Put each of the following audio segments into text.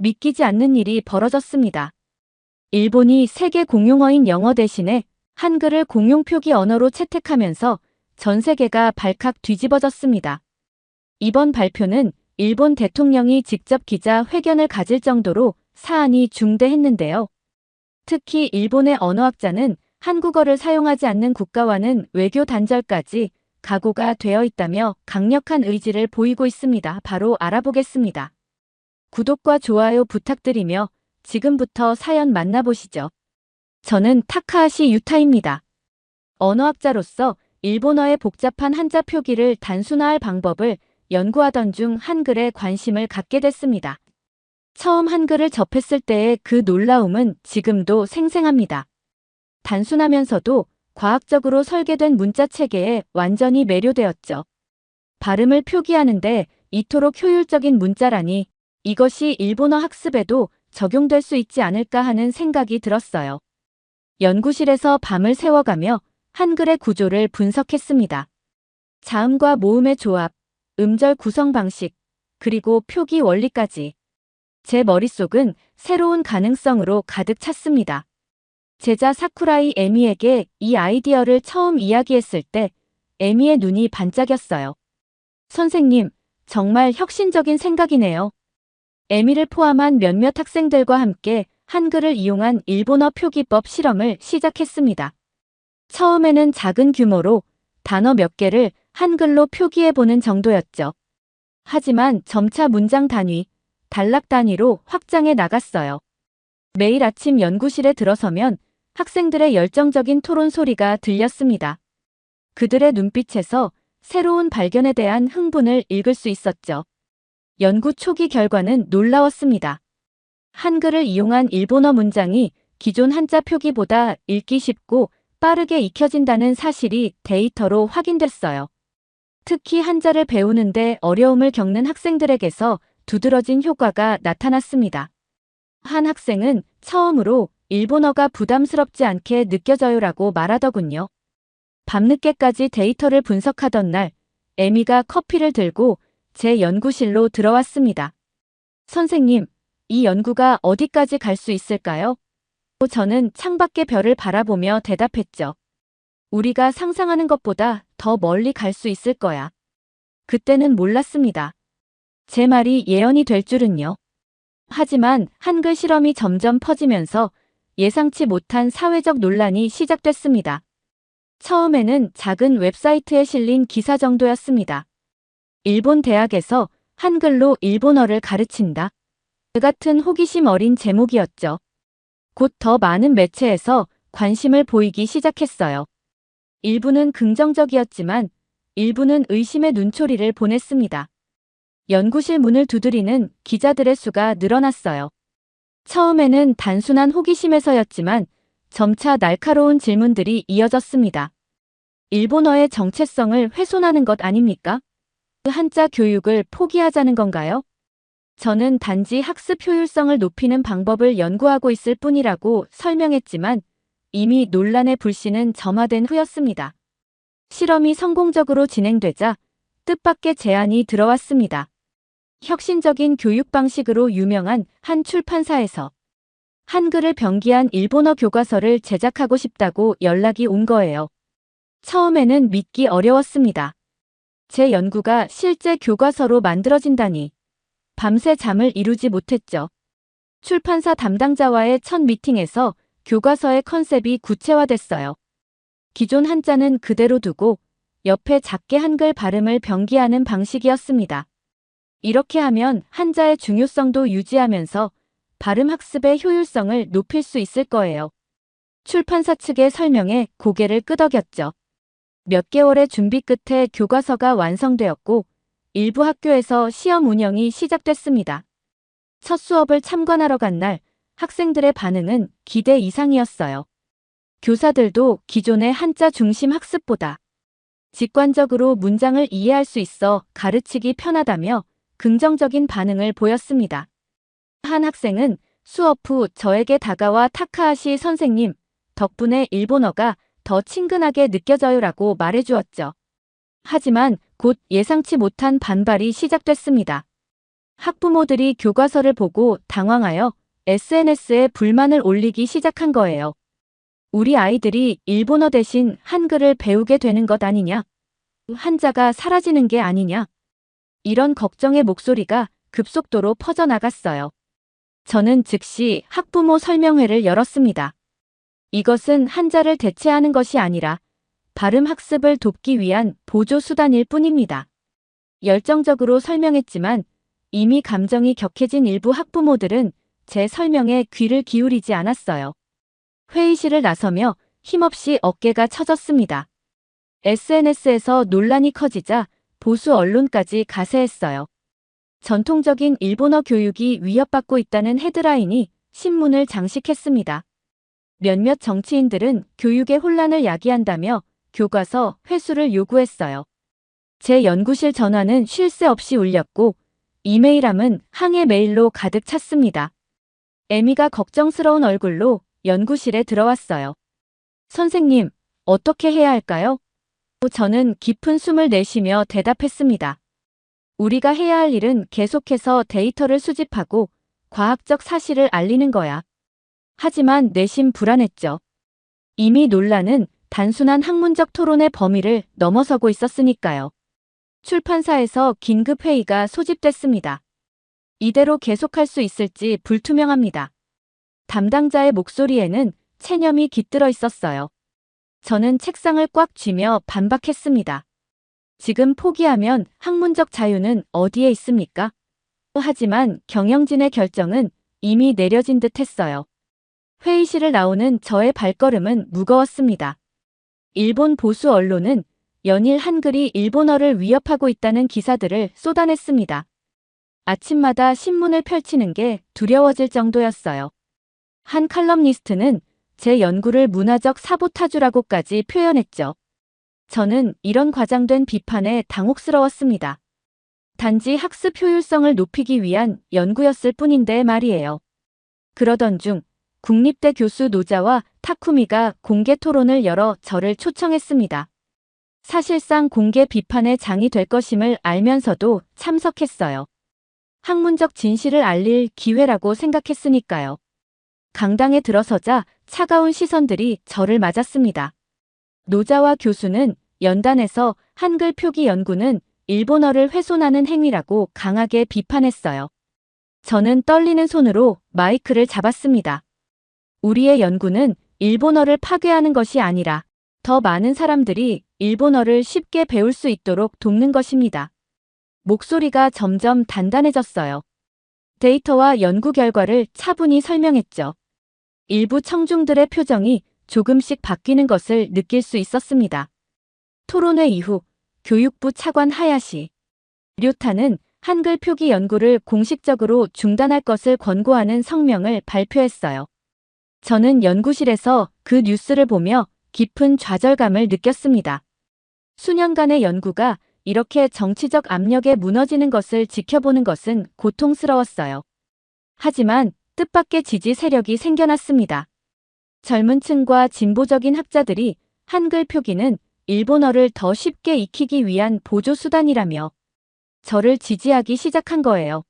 믿기지 않는 일이 벌어졌습니다. 일본이 세계 공용어인 영어 대신에 한글을 공용 표기 언어로 채택하면서 전 세계가 발칵 뒤집어졌습니다. 이번 발표는 일본 대통령이 직접 기자회견을 가질 정도로 사안이 중대했는데요. 특히 일본의 언어학자는 한국어를 사용하지 않는 국가와는 외교 단절까지 각오가 되어 있다며 강력한 의지를 보이고 있습니다. 바로 알아보겠습니다. 구독과 좋아요 부탁드리며 지금부터 사연 만나보시죠. 저는 타카하시 유타입니다. 언어학자로서 일본어의 복잡한 한자 표기를 단순화할 방법을 연구하던 중 한글에 관심을 갖게 됐습니다. 처음 한글을 접했을 때의 그 놀라움은 지금도 생생합니다. 단순하면서도 과학적으로 설계된 문자 체계에 완전히 매료되었죠. 발음을 표기하는데 이토록 효율적인 문자라니 이것이 일본어 학습에도 적용될 수 있지 않을까 하는 생각이 들었어요. 연구실에서 밤을 새워가며 한글의 구조를 분석했습니다. 자음과 모음의 조합, 음절 구성 방식, 그리고 표기 원리까지. 제 머릿속은 새로운 가능성으로 가득 찼습니다. 제자 사쿠라이 에미에게 이 아이디어를 처음 이야기했을 때 에미의 눈이 반짝였어요. 선생님, 정말 혁신적인 생각이네요. 에미를 포함한 몇몇 학생들과 함께 한글을 이용한 일본어 표기법 실험을 시작했습니다. 처음에는 작은 규모로 단어 몇 개를 한글로 표기해보는 정도였죠. 하지만 점차 문장 단위, 단락 단위로 확장해 나갔어요. 매일 아침 연구실에 들어서면 학생들의 열정적인 토론 소리가 들렸습니다. 그들의 눈빛에서 새로운 발견에 대한 흥분을 읽을 수 있었죠. 연구 초기 결과는 놀라웠습니다. 한글을 이용한 일본어 문장이 기존 한자 표기보다 읽기 쉽고 빠르게 익혀진다는 사실이 데이터로 확인됐어요. 특히 한자를 배우는데 어려움을 겪는 학생들에게서 두드러진 효과가 나타났습니다. 한 학생은 처음으로 일본어가 부담스럽지 않게 느껴져요라고 말하더군요. 밤늦게까지 데이터를 분석하던 날, 에미가 커피를 들고 제 연구실로 들어왔습니다. 선생님, 이 연구가 어디까지 갈 수 있을까요? 저는 창밖의 별을 바라보며 대답했죠. 우리가 상상하는 것보다 더 멀리 갈 수 있을 거야. 그때는 몰랐습니다. 제 말이 예언이 될 줄은요. 하지만 한글 실험이 점점 퍼지면서 예상치 못한 사회적 논란이 시작됐습니다. 처음에는 작은 웹사이트에 실린 기사 정도였습니다. 일본 대학에서 한글로 일본어를 가르친다. 그 같은 호기심 어린 제목이었죠. 곧 더 많은 매체에서 관심을 보이기 시작했어요. 일부는 긍정적이었지만 일부는 의심의 눈초리를 보냈습니다. 연구실 문을 두드리는 기자들의 수가 늘어났어요. 처음에는 단순한 호기심에서였지만 점차 날카로운 질문들이 이어졌습니다. 일본어의 정체성을 훼손하는 것 아닙니까? 한자 교육을 포기하자는 건가요? 저는 단지 학습 효율성을 높이는 방법을 연구하고 있을 뿐이라고 설명했지만 이미 논란의 불씨는 점화된 후였습니다. 실험이 성공적으로 진행되자 뜻밖의 제안이 들어왔습니다. 혁신적인 교육 방식으로 유명한 한 출판사에서 한글을 병기한 일본어 교과서를 제작하고 싶다고 연락이 온 거예요. 처음에는 믿기 어려웠습니다. 제 연구가 실제 교과서로 만들어진다니. 밤새 잠을 이루지 못했죠. 출판사 담당자와의 첫 미팅에서 교과서의 컨셉이 구체화됐어요. 기존 한자는 그대로 두고 옆에 작게 한글 발음을 병기하는 방식이었습니다. 이렇게 하면 한자의 중요성도 유지하면서 발음 학습의 효율성을 높일 수 있을 거예요. 출판사 측의 설명에 고개를 끄덕였죠. 몇 개월의 준비 끝에 교과서가 완성되었고 일부 학교에서 시험 운영이 시작됐습니다. 첫 수업을 참관하러 간 날 학생들의 반응은 기대 이상이었어요. 교사들도 기존의 한자 중심 학습보다 직관적으로 문장을 이해할 수 있어 가르치기 편하다며 긍정적인 반응을 보였습니다. 한 학생은 수업 후 저에게 다가와 타카하시 선생님, 덕분에 일본어가 더 친근하게 느껴져요라고 말해주었죠. 하지만 곧 예상치 못한 반발이 시작됐습니다. 학부모들이 교과서를 보고 당황하여 SNS에 불만을 올리기 시작한 거예요. 우리 아이들이 일본어 대신 한글을 배우게 되는 것 아니냐? 한자가 사라지는 게 아니냐? 이런 걱정의 목소리가 급속도로 퍼져나갔어요. 저는 즉시 학부모 설명회를 열었습니다. 이것은 한자를 대체하는 것이 아니라 발음 학습을 돕기 위한 보조 수단일 뿐입니다. 열정적으로 설명했지만 이미 감정이 격해진 일부 학부모들은 제 설명에 귀를 기울이지 않았어요. 회의실을 나서며 힘없이 어깨가 처졌습니다. SNS에서 논란이 커지자 보수 언론까지 가세했어요. 전통적인 일본어 교육이 위협받고 있다는 헤드라인이 신문을 장식했습니다. 몇몇 정치인들은 교육의 혼란을 야기한다며 교과서 회수를 요구했어요. 제 연구실 전화는 쉴 새 없이 울렸고 이메일함은 항해 메일로 가득 찼습니다. 에미가 걱정스러운 얼굴로 연구실에 들어왔어요. 선생님, 어떻게 해야 할까요? 저는 깊은 숨을 내쉬며 대답했습니다. 우리가 해야 할 일은 계속해서 데이터를 수집하고 과학적 사실을 알리는 거야. 하지만 내심 불안했죠. 이미 논란은 단순한 학문적 토론의 범위를 넘어서고 있었으니까요. 출판사에서 긴급 회의가 소집됐습니다. 이대로 계속할 수 있을지 불투명합니다. 담당자의 목소리에는 체념이 깃들어 있었어요. 저는 책상을 꽉 쥐며 반박했습니다. 지금 포기하면 학문적 자유는 어디에 있습니까? 하지만 경영진의 결정은 이미 내려진 듯 했어요. 회의실을 나오는 저의 발걸음은 무거웠습니다. 일본 보수 언론은 연일 한글이 일본어를 위협하고 있다는 기사들을 쏟아냈습니다. 아침마다 신문을 펼치는 게 두려워질 정도였어요. 한 칼럼니스트는 제 연구를 문화적 사보타주라고까지 표현했죠. 저는 이런 과장된 비판에 당혹스러웠습니다. 단지 학습 효율성을 높이기 위한 연구였을 뿐인데 말이에요. 그러던 중 국립대 교수 노자와 타쿠미가 공개 토론을 열어 저를 초청했습니다. 사실상 공개 비판의 장이 될 것임을 알면서도 참석했어요. 학문적 진실을 알릴 기회라고 생각했으니까요. 강당에 들어서자 차가운 시선들이 저를 맞았습니다. 노자와 교수는 연단에서 한글 표기 연구는 일본어를 훼손하는 행위라고 강하게 비판했어요. 저는 떨리는 손으로 마이크를 잡았습니다. 우리의 연구는 일본어를 파괴하는 것이 아니라 더 많은 사람들이 일본어를 쉽게 배울 수 있도록 돕는 것입니다. 목소리가 점점 단단해졌어요. 데이터와 연구 결과를 차분히 설명했죠. 일부 청중들의 표정이 조금씩 바뀌는 것을 느낄 수 있었습니다. 토론회 이후 교육부 차관 하야시 료타는 한글 표기 연구를 공식적으로 중단할 것을 권고하는 성명을 발표했어요. 저는 연구실에서 그 뉴스를 보며 깊은 좌절감을 느꼈습니다. 수년간의 연구가 이렇게 정치적 압력에 무너지는 것을 지켜보는 것은 고통스러웠어요. 하지만 뜻밖의 지지 세력이 생겨났습니다. 젊은 층과 진보적인 학자들이 한글 표기는 일본어를 더 쉽게 익히기 위한 보조 수단이라며 저를 지지하기 시작한 거예요.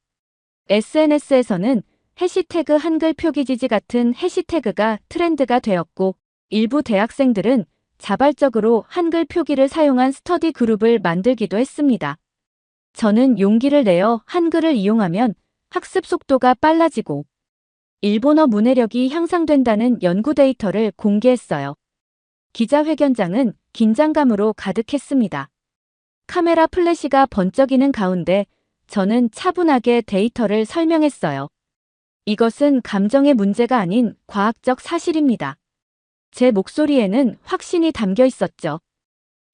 SNS에서는 해시태그 한글 표기 지지 같은 해시태그가 트렌드가 되었고 일부 대학생들은 자발적으로 한글 표기를 사용한 스터디 그룹을 만들기도 했습니다. 저는 용기를 내어 한글을 이용하면 학습 속도가 빨라지고 일본어 문해력이 향상된다는 연구 데이터를 공개했어요. 기자회견장은 긴장감으로 가득했습니다. 카메라 플래시가 번쩍이는 가운데 저는 차분하게 데이터를 설명했어요. 이것은 감정의 문제가 아닌 과학적 사실입니다. 제 목소리에는 확신이 담겨 있었죠.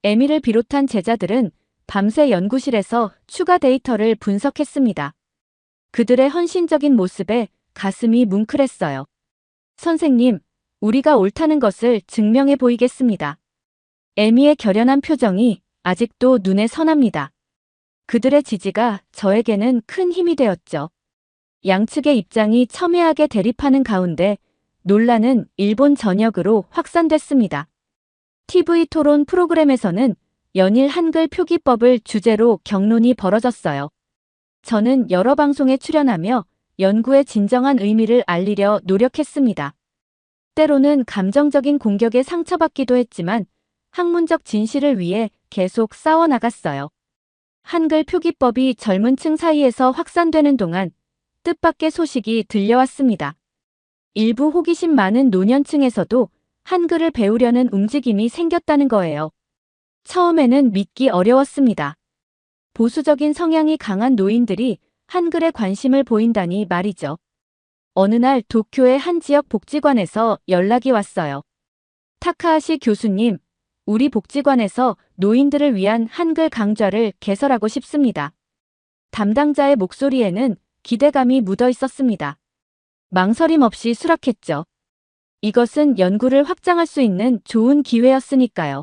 에미를 비롯한 제자들은 밤새 연구실에서 추가 데이터를 분석했습니다. 그들의 헌신적인 모습에 가슴이 뭉클했어요. 선생님, 우리가 옳다는 것을 증명해 보이겠습니다. 에미의 결연한 표정이 아직도 눈에 선합니다. 그들의 지지가 저에게는 큰 힘이 되었죠. 양측의 입장이 첨예하게 대립하는 가운데 논란은 일본 전역으로 확산됐습니다. TV 토론 프로그램에서는 연일 한글 표기법을 주제로 격론이 벌어졌어요. 저는 여러 방송에 출연하며 연구의 진정한 의미를 알리려 노력했습니다. 때로는 감정적인 공격에 상처받기도 했지만 학문적 진실을 위해 계속 싸워나갔어요. 한글 표기법이 젊은 층 사이에서 확산되는 동안 뜻밖의 소식이 들려왔습니다. 일부 호기심 많은 노년층에서도 한글을 배우려는 움직임이 생겼다는 거예요. 처음에는 믿기 어려웠습니다. 보수적인 성향이 강한 노인들이 한글에 관심을 보인다니 말이죠. 어느 날 도쿄의 한 지역 복지관에서 연락이 왔어요. 타카하시 교수님, 우리 복지관에서 노인들을 위한 한글 강좌를 개설하고 싶습니다. 담당자의 목소리에는 기대감이 묻어 있었습니다. 망설임 없이 수락했죠. 이것은 연구를 확장할 수 있는 좋은 기회였으니까요.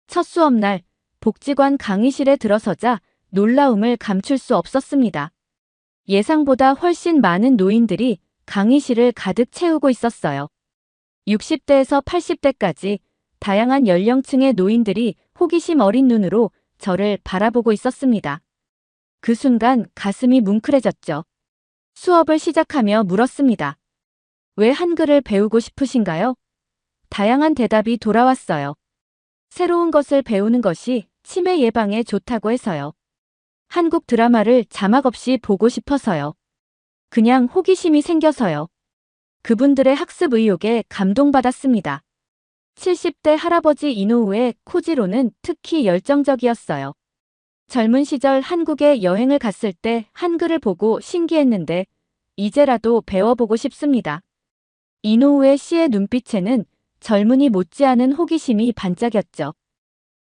첫 수업날 복지관 강의실에 들어서자 놀라움을 감출 수 없었습니다. 예상보다 훨씬 많은 노인들이 강의실을 가득 채우고 있었어요. 60대에서 80대까지 다양한 연령층의 노인들이 호기심 어린 눈으로 저를 바라보고 있었습니다. 그 순간 가슴이 뭉클해졌죠. 수업을 시작하며 물었습니다. 왜 한글을 배우고 싶으신가요? 다양한 대답이 돌아왔어요. 새로운 것을 배우는 것이 치매 예방에 좋다고 해서요. 한국 드라마를 자막 없이 보고 싶어서요. 그냥 호기심이 생겨서요. 그분들의 학습 의욕에 감동받았습니다. 70대 할아버지 이노우의 코지로는 특히 열정적이었어요. 젊은 시절 한국에 여행을 갔을 때 한글을 보고 신기했는데 이제라도 배워보고 싶습니다. 이노우의 시의 눈빛에는 젊은이 못지않은 호기심이 반짝였죠.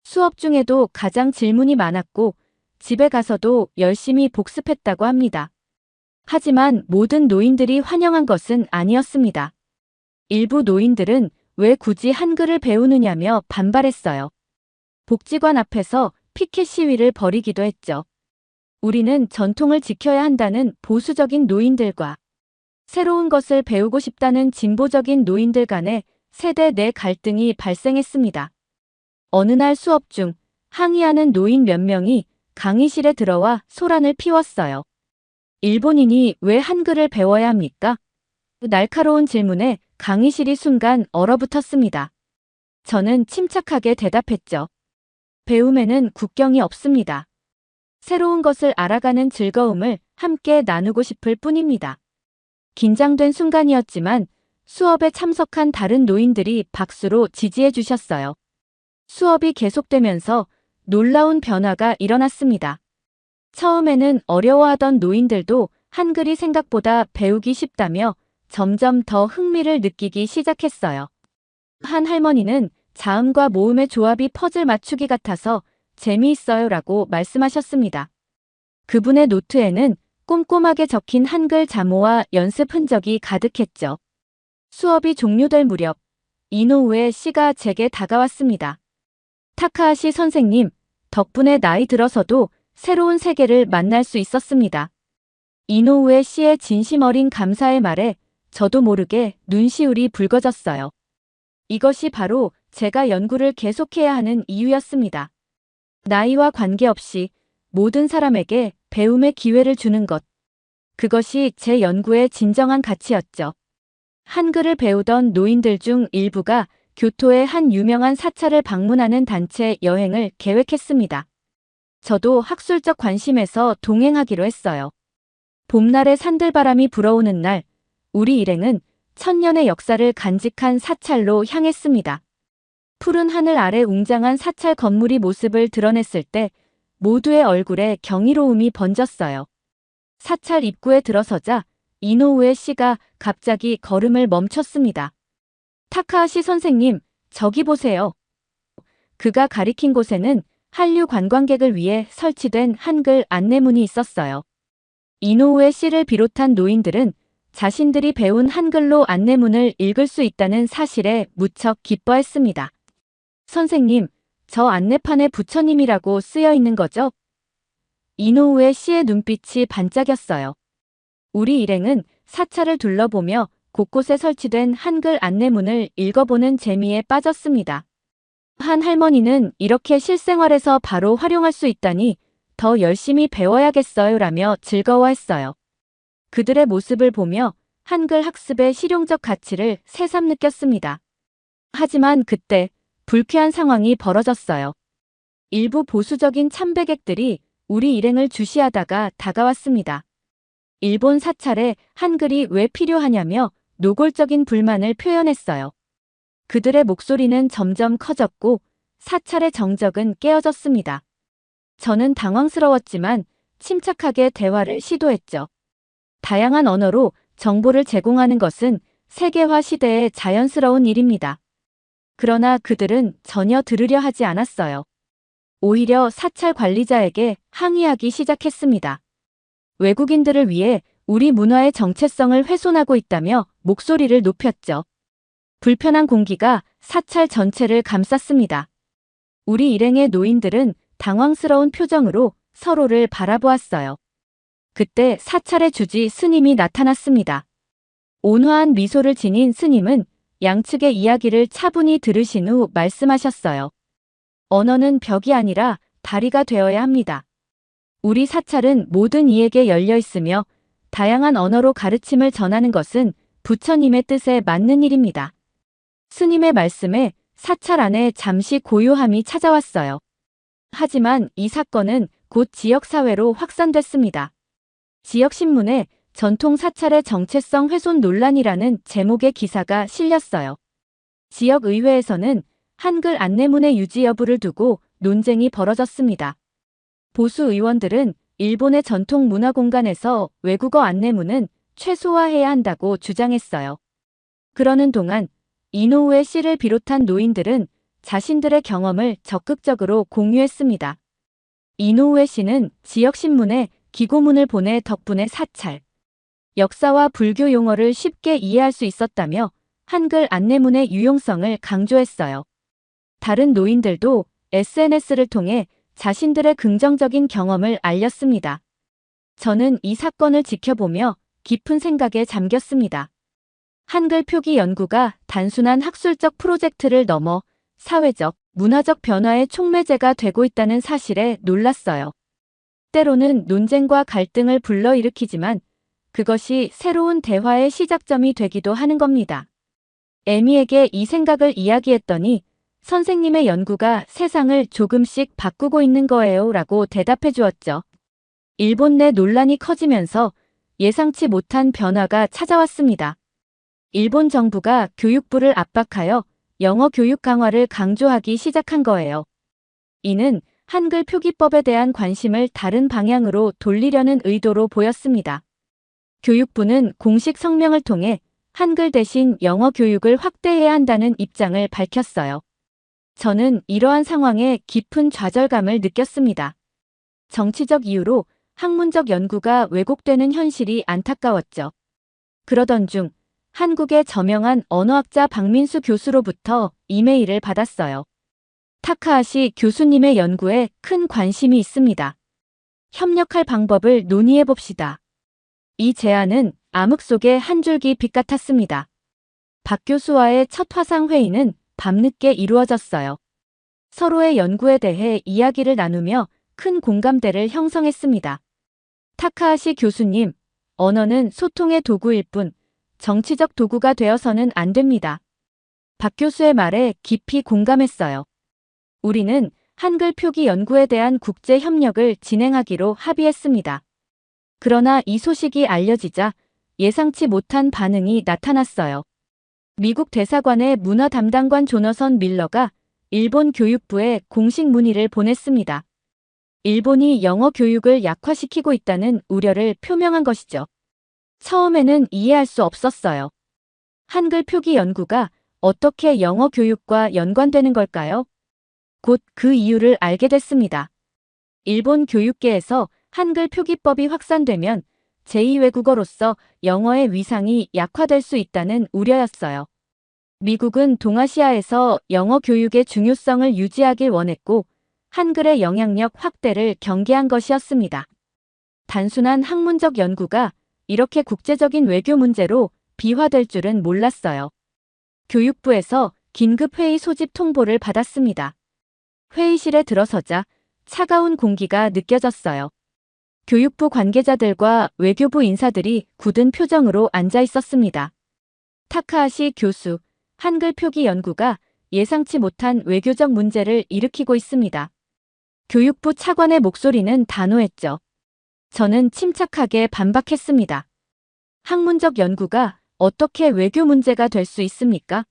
수업 중에도 가장 질문이 많았고 집에 가서도 열심히 복습했다고 합니다. 하지만 모든 노인들이 환영한 것은 아니었습니다. 일부 노인들은 왜 굳이 한글을 배우느냐며 반발했어요. 복지관 앞에서 피켓 시위를 벌이기도 했죠. 우리는 전통을 지켜야 한다는 보수적인 노인들과 새로운 것을 배우고 싶다는 진보적인 노인들 간의 세대 내 갈등이 발생했습니다. 어느 날 수업 중 항의하는 노인 몇 명이 강의실에 들어와 소란을 피웠어요. 일본인이 왜 한글을 배워야 합니까? 날카로운 질문에 강의실이 순간 얼어붙었습니다. 저는 침착하게 대답했죠. 배움에는 국경이 없습니다. 새로운 것을 알아가는 즐거움을 함께 나누고 싶을 뿐입니다. 긴장된 순간이었지만 수업에 참석한 다른 노인들이 박수로 지지해 주셨어요. 수업이 계속되면서 놀라운 변화가 일어났습니다. 처음에는 어려워하던 노인들도 한글이 생각보다 배우기 쉽다며 점점 더 흥미를 느끼기 시작했어요. 한 할머니는 자음과 모음의 조합이 퍼즐 맞추기 같아서 재미있어요라고 말씀하셨습니다. 그분의 노트에는 꼼꼼하게 적힌 한글 자모와 연습 흔적이 가득했죠. 수업이 종료될 무렵 이노우의 시가 제게 다가왔습니다. 타카하시 선생님, 덕분에 나이 들어서도 새로운 세계를 만날 수 있었습니다. 이노우의 시에 진심 어린 감사의 말에 저도 모르게 눈시울이 붉어졌어요. 이것이 바로 제가 연구를 계속해야 하는 이유였습니다. 나이와 관계없이 모든 사람에게 배움의 기회를 주는 것. 그것이 제 연구의 진정한 가치였죠. 한글을 배우던 노인들 중 일부가 교토의 한 유명한 사찰을 방문하는 단체 여행을 계획했습니다. 저도 학술적 관심에서 동행하기로 했어요. 봄날의 산들바람이 불어오는 날, 우리 일행은 천년의 역사를 간직한 사찰로 향했습니다. 푸른 하늘 아래 웅장한 사찰 건물이 모습을 드러냈을 때 모두의 얼굴에 경이로움이 번졌어요. 사찰 입구에 들어서자 이노우의 시가 갑자기 걸음을 멈췄습니다. 타카하시 선생님, 저기 보세요. 그가 가리킨 곳에는 한류 관광객을 위해 설치된 한글 안내문이 있었어요. 이노우의 시를 비롯한 노인들은 자신들이 배운 한글로 안내문을 읽을 수 있다는 사실에 무척 기뻐했습니다. 선생님, 저 안내판에 부처님이라고 쓰여 있는 거죠? 이노우의 시의 눈빛이 반짝였어요. 우리 일행은 사찰을 둘러보며 곳곳에 설치된 한글 안내문을 읽어보는 재미에 빠졌습니다. 한 할머니는 이렇게 실생활에서 바로 활용할 수 있다니 더 열심히 배워야겠어요라며 즐거워했어요. 그들의 모습을 보며 한글 학습의 실용적 가치를 새삼 느꼈습니다. 하지만 그때 불쾌한 상황이 벌어졌어요. 일부 보수적인 참배객들이 우리 일행을 주시하다가 다가왔습니다. 일본 사찰에 한글이 왜 필요하냐며 노골적인 불만을 표현했어요. 그들의 목소리는 점점 커졌고 사찰의 정적은 깨어졌습니다. 저는 당황스러웠지만 침착하게 대화를 시도했죠. 다양한 언어로 정보를 제공하는 것은 세계화 시대의 자연스러운 일입니다. 그러나 그들은 전혀 들으려 하지 않았어요. 오히려 사찰 관리자에게 항의하기 시작했습니다. 외국인들을 위해 우리 문화의 정체성을 훼손하고 있다며 목소리를 높였죠. 불편한 공기가 사찰 전체를 감쌌습니다. 우리 일행의 노인들은 당황스러운 표정으로 서로를 바라보았어요. 그때 사찰의 주지 스님이 나타났습니다. 온화한 미소를 지닌 스님은 양측의 이야기를 차분히 들으신 후 말씀하셨어요. 언어는 벽이 아니라 다리가 되어야 합니다. 우리 사찰은 모든 이에게 열려 있으며 다양한 언어로 가르침을 전하는 것은 부처님의 뜻에 맞는 일입니다. 스님의 말씀에 사찰 안에 잠시 고요함이 찾아왔어요. 하지만 이 사건은 곧 지역사회로 확산됐습니다. 지역신문에 전통 사찰의 정체성 훼손 논란이라는 제목의 기사가 실렸어요. 지역의회에서는 한글 안내문의 유지 여부를 두고 논쟁이 벌어졌습니다. 보수 의원들은 일본의 전통 문화 공간에서 외국어 안내문은 최소화해야 한다고 주장했어요. 그러는 동안 이노우에 씨를 비롯한 노인들은 자신들의 경험을 적극적으로 공유했습니다. 이노우에 씨는 지역신문에 기고문을 보내 덕분에 사찰, 역사와 불교 용어를 쉽게 이해할 수 있었다며 한글 안내문의 유용성을 강조했어요. 다른 노인들도 SNS를 통해 자신들의 긍정적인 경험을 알렸습니다. 저는 이 사건을 지켜보며 깊은 생각에 잠겼습니다. 한글 표기 연구가 단순한 학술적 프로젝트를 넘어 사회적, 문화적 변화의 촉매제가 되고 있다는 사실에 놀랐어요. 때로는 논쟁과 갈등을 불러일으키지만 그것이 새로운 대화의 시작점이 되기도 하는 겁니다. 에미에게 이 생각을 이야기했더니 선생님의 연구가 세상을 조금씩 바꾸고 있는 거예요 라고 대답해 주었죠. 일본 내 논란이 커지면서 예상치 못한 변화가 찾아왔습니다. 일본 정부가 교육부를 압박하여 영어 교육 강화를 강조하기 시작한 거예요. 이는 한글 표기법에 대한 관심을 다른 방향으로 돌리려는 의도로 보였습니다. 교육부는 공식 성명을 통해 한글 대신 영어 교육을 확대해야 한다는 입장을 밝혔어요. 저는 이러한 상황에 깊은 좌절감을 느꼈습니다. 정치적 이유로 학문적 연구가 왜곡되는 현실이 안타까웠죠. 그러던 중 한국의 저명한 언어학자 박민수 교수로부터 이메일을 받았어요. 타카하시 교수님의 연구에 큰 관심이 있습니다. 협력할 방법을 논의해 봅시다. 이 제안은 암흑 속의 한 줄기 빛 같았습니다. 박 교수와의 첫 화상 회의는 밤늦게 이루어졌어요. 서로의 연구에 대해 이야기를 나누며 큰 공감대를 형성했습니다. 타카하시 교수님, 언어는 소통의 도구일 뿐 정치적 도구가 되어서는 안 됩니다. 박 교수의 말에 깊이 공감했어요. 우리는 한글 표기 연구에 대한 국제 협력을 진행하기로 합의했습니다. 그러나 이 소식이 알려지자 예상치 못한 반응이 나타났어요. 미국 대사관의 문화 담당관 조너선 밀러가 일본 교육부에 공식 문의를 보냈습니다. 일본이 영어 교육을 약화시키고 있다는 우려를 표명한 것이죠. 처음에는 이해할 수 없었어요. 한글 표기 연구가 어떻게 영어 교육과 연관되는 걸까요? 곧 그 이유를 알게 됐습니다. 일본 교육계에서 한글 표기법이 확산되면 제2외국어로서 영어의 위상이 약화될 수 있다는 우려였어요. 미국은 동아시아에서 영어 교육의 중요성을 유지하길 원했고 한글의 영향력 확대를 경계한 것이었습니다. 단순한 학문적 연구가 이렇게 국제적인 외교 문제로 비화될 줄은 몰랐어요. 교육부에서 긴급 회의 소집 통보를 받았습니다. 회의실에 들어서자 차가운 공기가 느껴졌어요. 교육부 관계자들과 외교부 인사들이 굳은 표정으로 앉아 있었습니다. 타카하시 교수, 한글 표기 연구가 예상치 못한 외교적 문제를 일으키고 있습니다. 교육부 차관의 목소리는 단호했죠. 저는 침착하게 반박했습니다. 학문적 연구가 어떻게 외교 문제가 될 수 있습니까?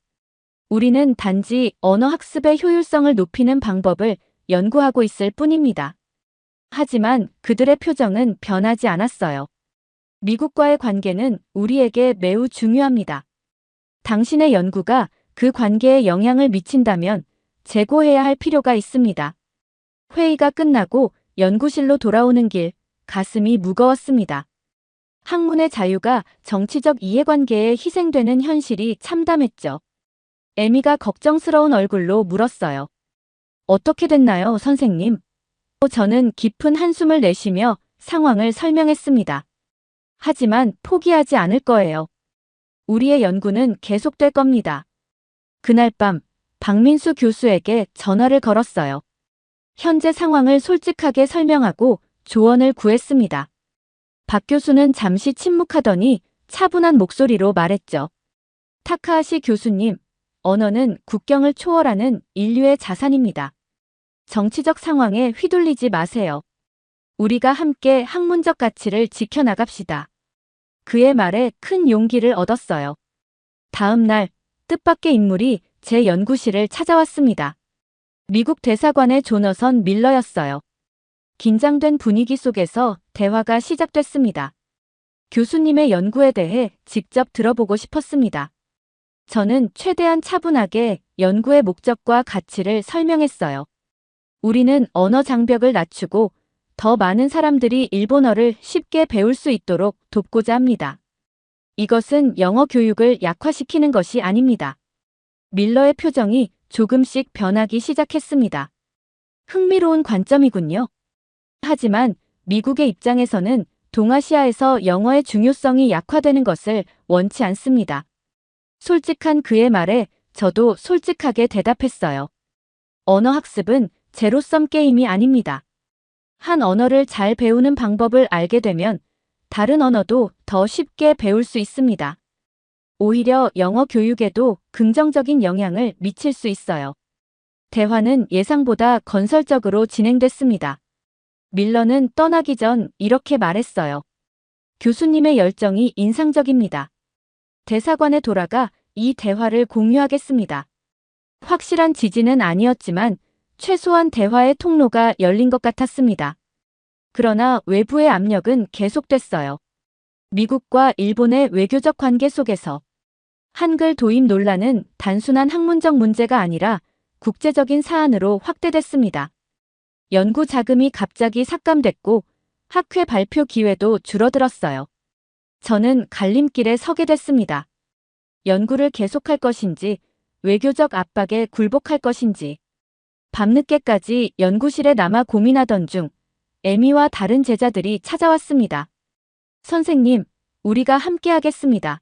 우리는 단지 언어 학습의 효율성을 높이는 방법을 연구하고 있을 뿐입니다. 하지만 그들의 표정은 변하지 않았어요. 미국과의 관계는 우리에게 매우 중요합니다. 당신의 연구가 그 관계에 영향을 미친다면 재고해야 할 필요가 있습니다. 회의가 끝나고 연구실로 돌아오는 길, 가슴이 무거웠습니다. 학문의 자유가 정치적 이해관계에 희생되는 현실이 참담했죠. 에미가 걱정스러운 얼굴로 물었어요. 어떻게 됐나요, 선생님? 저는 깊은 한숨을 내쉬며 상황을 설명했습니다. 하지만 포기하지 않을 거예요. 우리의 연구는 계속될 겁니다. 그날 밤 박민수 교수에게 전화를 걸었어요. 현재 상황을 솔직하게 설명하고 조언을 구했습니다. 박 교수는 잠시 침묵하더니 차분한 목소리로 말했죠. 타카하시 교수님, 언어는 국경을 초월하는 인류의 자산입니다. 정치적 상황에 휘둘리지 마세요. 우리가 함께 학문적 가치를 지켜나갑시다. 그의 말에 큰 용기를 얻었어요. 다음 날 뜻밖의 인물이 제 연구실을 찾아왔습니다. 미국 대사관의 조너선 밀러였어요. 긴장된 분위기 속에서 대화가 시작됐습니다. 교수님의 연구에 대해 직접 들어보고 싶었습니다. 저는 최대한 차분하게 연구의 목적과 가치를 설명했어요. 우리는 언어 장벽을 낮추고 더 많은 사람들이 일본어를 쉽게 배울 수 있도록 돕고자 합니다. 이것은 영어 교육을 약화시키는 것이 아닙니다. 밀러의 표정이 조금씩 변하기 시작했습니다. 흥미로운 관점이군요. 하지만 미국의 입장에서는 동아시아에서 영어의 중요성이 약화되는 것을 원치 않습니다. 솔직한 그의 말에 저도 솔직하게 대답했어요. 언어 학습은 제로섬 게임이 아닙니다. 한 언어를 잘 배우는 방법을 알게 되면 다른 언어도 더 쉽게 배울 수 있습니다. 오히려 영어 교육에도 긍정적인 영향을 미칠 수 있어요. 대화는 예상보다 건설적으로 진행됐습니다. 밀러는 떠나기 전 이렇게 말했어요. 교수님의 열정이 인상적입니다. 대사관에 돌아가 이 대화를 공유하겠습니다. 확실한 지지는 아니었지만 최소한 대화의 통로가 열린 것 같았습니다. 그러나 외부의 압력은 계속됐어요. 미국과 일본의 외교적 관계 속에서 한글 도입 논란은 단순한 학문적 문제가 아니라 국제적인 사안으로 확대됐습니다. 연구 자금이 갑자기 삭감됐고 학회 발표 기회도 줄어들었어요. 저는 갈림길에 서게 됐습니다. 연구를 계속할 것인지 외교적 압박에 굴복할 것인지. 밤늦게까지 연구실에 남아 고민하던 중 에미와 다른 제자들이 찾아왔습니다. 선생님, 우리가 함께 하겠습니다.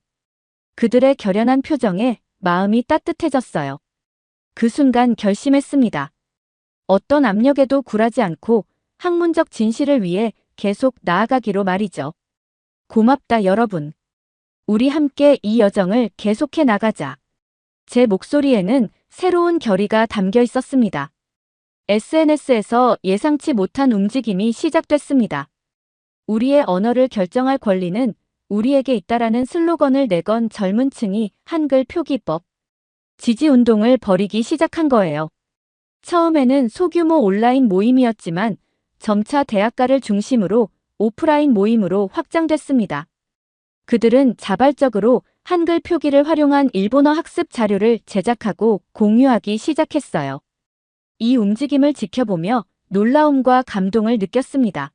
그들의 결연한 표정에 마음이 따뜻해졌어요. 그 순간 결심했습니다. 어떤 압력에도 굴하지 않고 학문적 진실을 위해 계속 나아가기로 말이죠. 고맙다 여러분. 우리 함께 이 여정을 계속해 나가자. 제 목소리에는 새로운 결의가 담겨 있었습니다. SNS에서 예상치 못한 움직임이 시작됐습니다. 우리의 언어를 결정할 권리는 우리에게 있다라는 슬로건을 내건 젊은 층이 한글 표기법 지지운동을 벌이기 시작한 거예요. 처음에는 소규모 온라인 모임이었지만 점차 대학가를 중심으로 오프라인 모임으로 확장됐습니다. 그들은 자발적으로 한글 표기를 활용한 일본어 학습 자료를 제작하고 공유하기 시작했어요. 이 움직임을 지켜보며 놀라움과 감동을 느꼈습니다.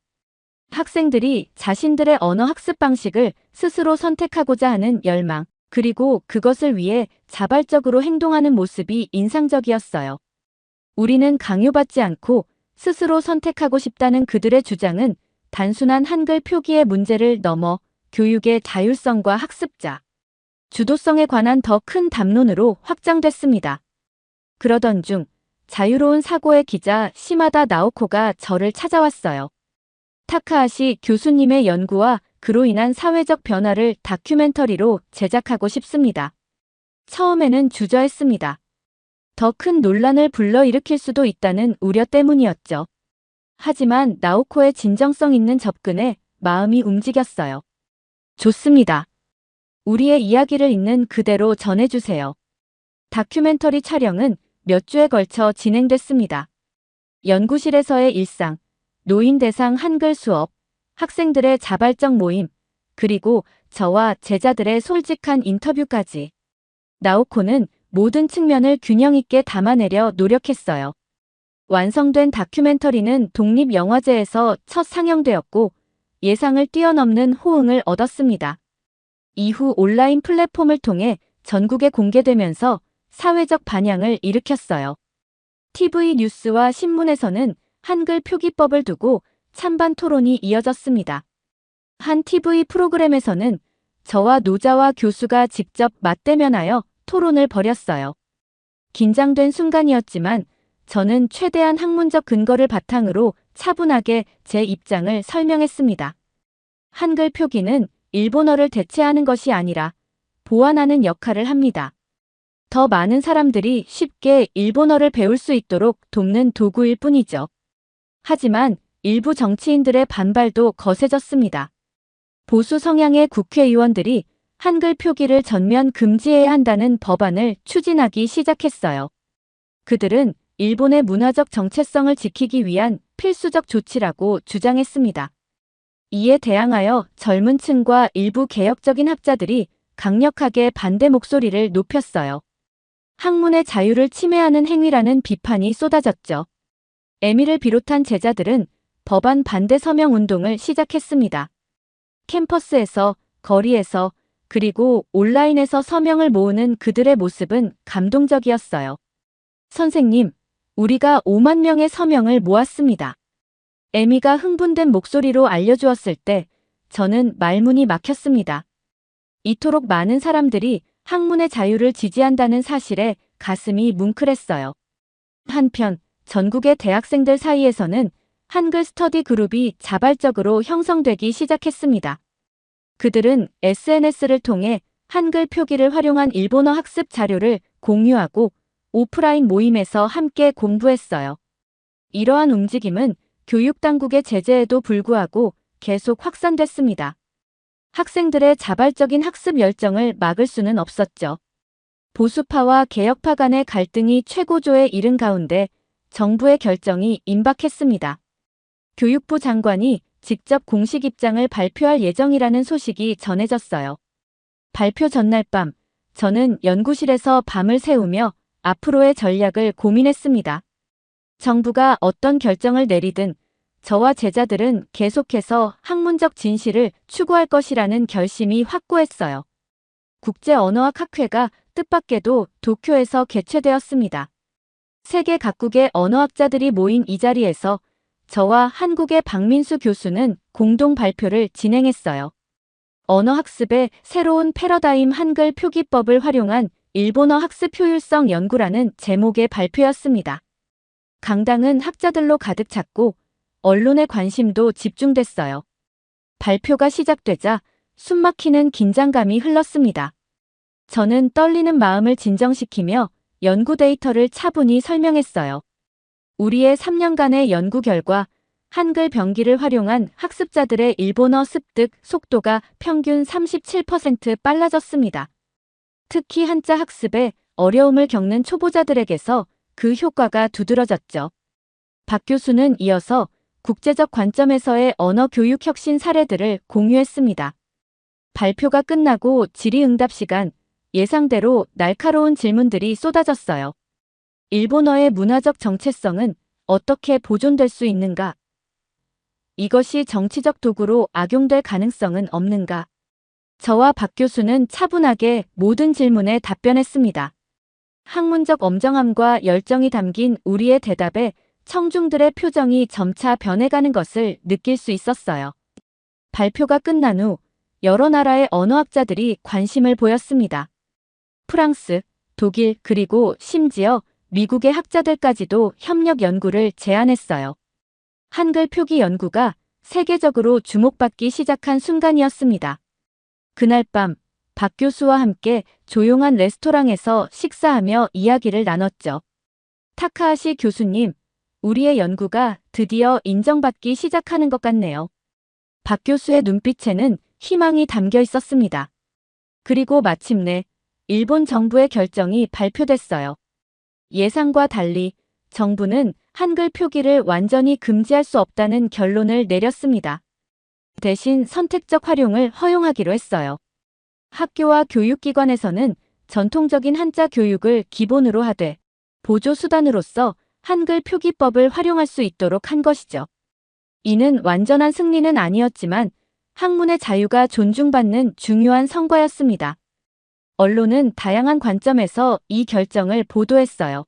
학생들이 자신들의 언어 학습 방식을 스스로 선택하고자 하는 열망, 그리고 그것을 위해 자발적으로 행동하는 모습이 인상적이었어요. 우리는 강요받지 않고 스스로 선택하고 싶다는 그들의 주장은 단순한 한글 표기의 문제를 넘어 교육의 자율성과 학습자, 주도성에 관한 더 큰 담론으로 확장됐습니다. 그러던 중 자유로운 사고의 기자 시마다 나오코가 저를 찾아왔어요. 타카하시 교수님의 연구와 그로 인한 사회적 변화를 다큐멘터리로 제작하고 싶습니다. 처음에는 주저했습니다. 더 큰 논란을 불러일으킬 수도 있다는 우려 때문이었죠. 하지만 나오코의 진정성 있는 접근에 마음이 움직였어요. 좋습니다. 우리의 이야기를 있는 그대로 전해주세요. 다큐멘터리 촬영은 몇 주에 걸쳐 진행됐습니다. 연구실에서의 일상, 노인 대상 한글 수업, 학생들의 자발적 모임, 그리고 저와 제자들의 솔직한 인터뷰까지. 나오코는 모든 측면을 균형 있게 담아내려 노력했어요. 완성된 다큐멘터리는 독립영화제에서 첫 상영되었고 예상을 뛰어넘는 호응을 얻었습니다. 이후 온라인 플랫폼을 통해 전국에 공개되면서 사회적 반향을 일으켰어요. TV 뉴스와 신문에서는 한글 표기법을 두고 찬반 토론이 이어졌습니다. 한 TV 프로그램에서는 저와 노자와 교수가 직접 맞대면하여 토론을 벌였어요. 긴장된 순간이었지만 저는 최대한 학문적 근거를 바탕으로 차분하게 제 입장을 설명했습니다. 한글 표기는 일본어를 대체하는 것이 아니라 보완하는 역할을 합니다. 더 많은 사람들이 쉽게 일본어를 배울 수 있도록 돕는 도구일 뿐이죠. 하지만 일부 정치인들의 반발도 거세졌습니다. 보수 성향의 국회의원들이 한글 표기를 전면 금지해야 한다는 법안을 추진하기 시작했어요. 그들은 일본의 문화적 정체성을 지키기 위한 필수적 조치라고 주장했습니다. 이에 대항하여 젊은 층과 일부 개혁적인 학자들이 강력하게 반대 목소리를 높였어요. 학문의 자유를 침해하는 행위라는 비판이 쏟아졌죠. 에미를 비롯한 제자들은 법안 반대 서명 운동을 시작했습니다. 캠퍼스에서, 거리에서, 그리고 온라인에서 서명을 모으는 그들의 모습은 감동적이었어요. 선생님, 우리가 5만 명의 서명을 모았습니다. 에미가 흥분된 목소리로 알려주었을 때 저는 말문이 막혔습니다. 이토록 많은 사람들이 학문의 자유를 지지한다는 사실에 가슴이 뭉클했어요. 한편 전국의 대학생들 사이에서는 한글 스터디 그룹이 자발적으로 형성되기 시작했습니다. 그들은 SNS를 통해 한글 표기를 활용한 일본어 학습 자료를 공유하고 오프라인 모임에서 함께 공부했어요. 이러한 움직임은 교육당국의 제재에도 불구하고 계속 확산됐습니다. 학생들의 자발적인 학습 열정을 막을 수는 없었죠. 보수파와 개혁파 간의 갈등이 최고조에 이른 가운데 정부의 결정이 임박했습니다. 교육부 장관이 직접 공식 입장을 발표할 예정이라는 소식이 전해졌어요. 발표 전날 밤, 저는 연구실에서 밤을 새우며 앞으로의 전략을 고민했습니다. 정부가 어떤 결정을 내리든 저와 제자들은 계속해서 학문적 진실을 추구할 것이라는 결심이 확고했어요. 국제언어학학회가 뜻밖에도 도쿄에서 개최되었습니다. 세계 각국의 언어학자들이 모인 이 자리에서 저와 한국의 박민수 교수는 공동 발표를 진행했어요. 언어학습의 새로운 패러다임 한글 표기법을 활용한 일본어 학습 효율성 연구라는 제목의 발표였습니다. 강당은 학자들로 가득 찼고 언론의 관심도 집중됐어요. 발표가 시작되자 숨막히는 긴장감이 흘렀습니다. 저는 떨리는 마음을 진정시키며 연구 데이터를 차분히 설명했어요. 우리의 3년간의 연구 결과 한글 병기를 활용한 학습자들의 일본어 습득 속도가 평균 37% 빨라졌습니다. 특히 한자 학습에 어려움을 겪는 초보자들에게서 그 효과가 두드러졌죠. 박 교수는 이어서 국제적 관점에서의 언어 교육 혁신 사례들을 공유했습니다. 발표가 끝나고 질의응답 시간, 예상대로 날카로운 질문들이 쏟아졌어요. 일본어의 문화적 정체성은 어떻게 보존될 수 있는가? 이것이 정치적 도구로 악용될 가능성은 없는가? 저와 박 교수는 차분하게 모든 질문에 답변했습니다. 학문적 엄정함과 열정이 담긴 우리의 대답에 청중들의 표정이 점차 변해가는 것을 느낄 수 있었어요. 발표가 끝난 후 여러 나라의 언어학자들이 관심을 보였습니다. 프랑스, 독일, 그리고 심지어 미국의 학자들까지도 협력 연구를 제안했어요. 한글 표기 연구가 세계적으로 주목받기 시작한 순간이었습니다. 그날 밤 박 교수와 함께 조용한 레스토랑에서 식사하며 이야기를 나눴죠. 타카하시 교수님, 우리의 연구가 드디어 인정받기 시작하는 것 같네요. 박 교수의 눈빛에는 희망이 담겨 있었습니다. 그리고 마침내 일본 정부의 결정이 발표됐어요. 예상과 달리 정부는 한글 표기를 완전히 금지할 수 없다는 결론을 내렸습니다. 대신 선택적 활용을 허용하기로 했어요. 학교와 교육기관에서는 전통적인 한자 교육을 기본으로 하되 보조 수단으로서 한글 표기법을 활용할 수 있도록 한 것이죠. 이는 완전한 승리는 아니었지만 학문의 자유가 존중받는 중요한 성과였습니다. 언론은 다양한 관점에서 이 결정을 보도했어요.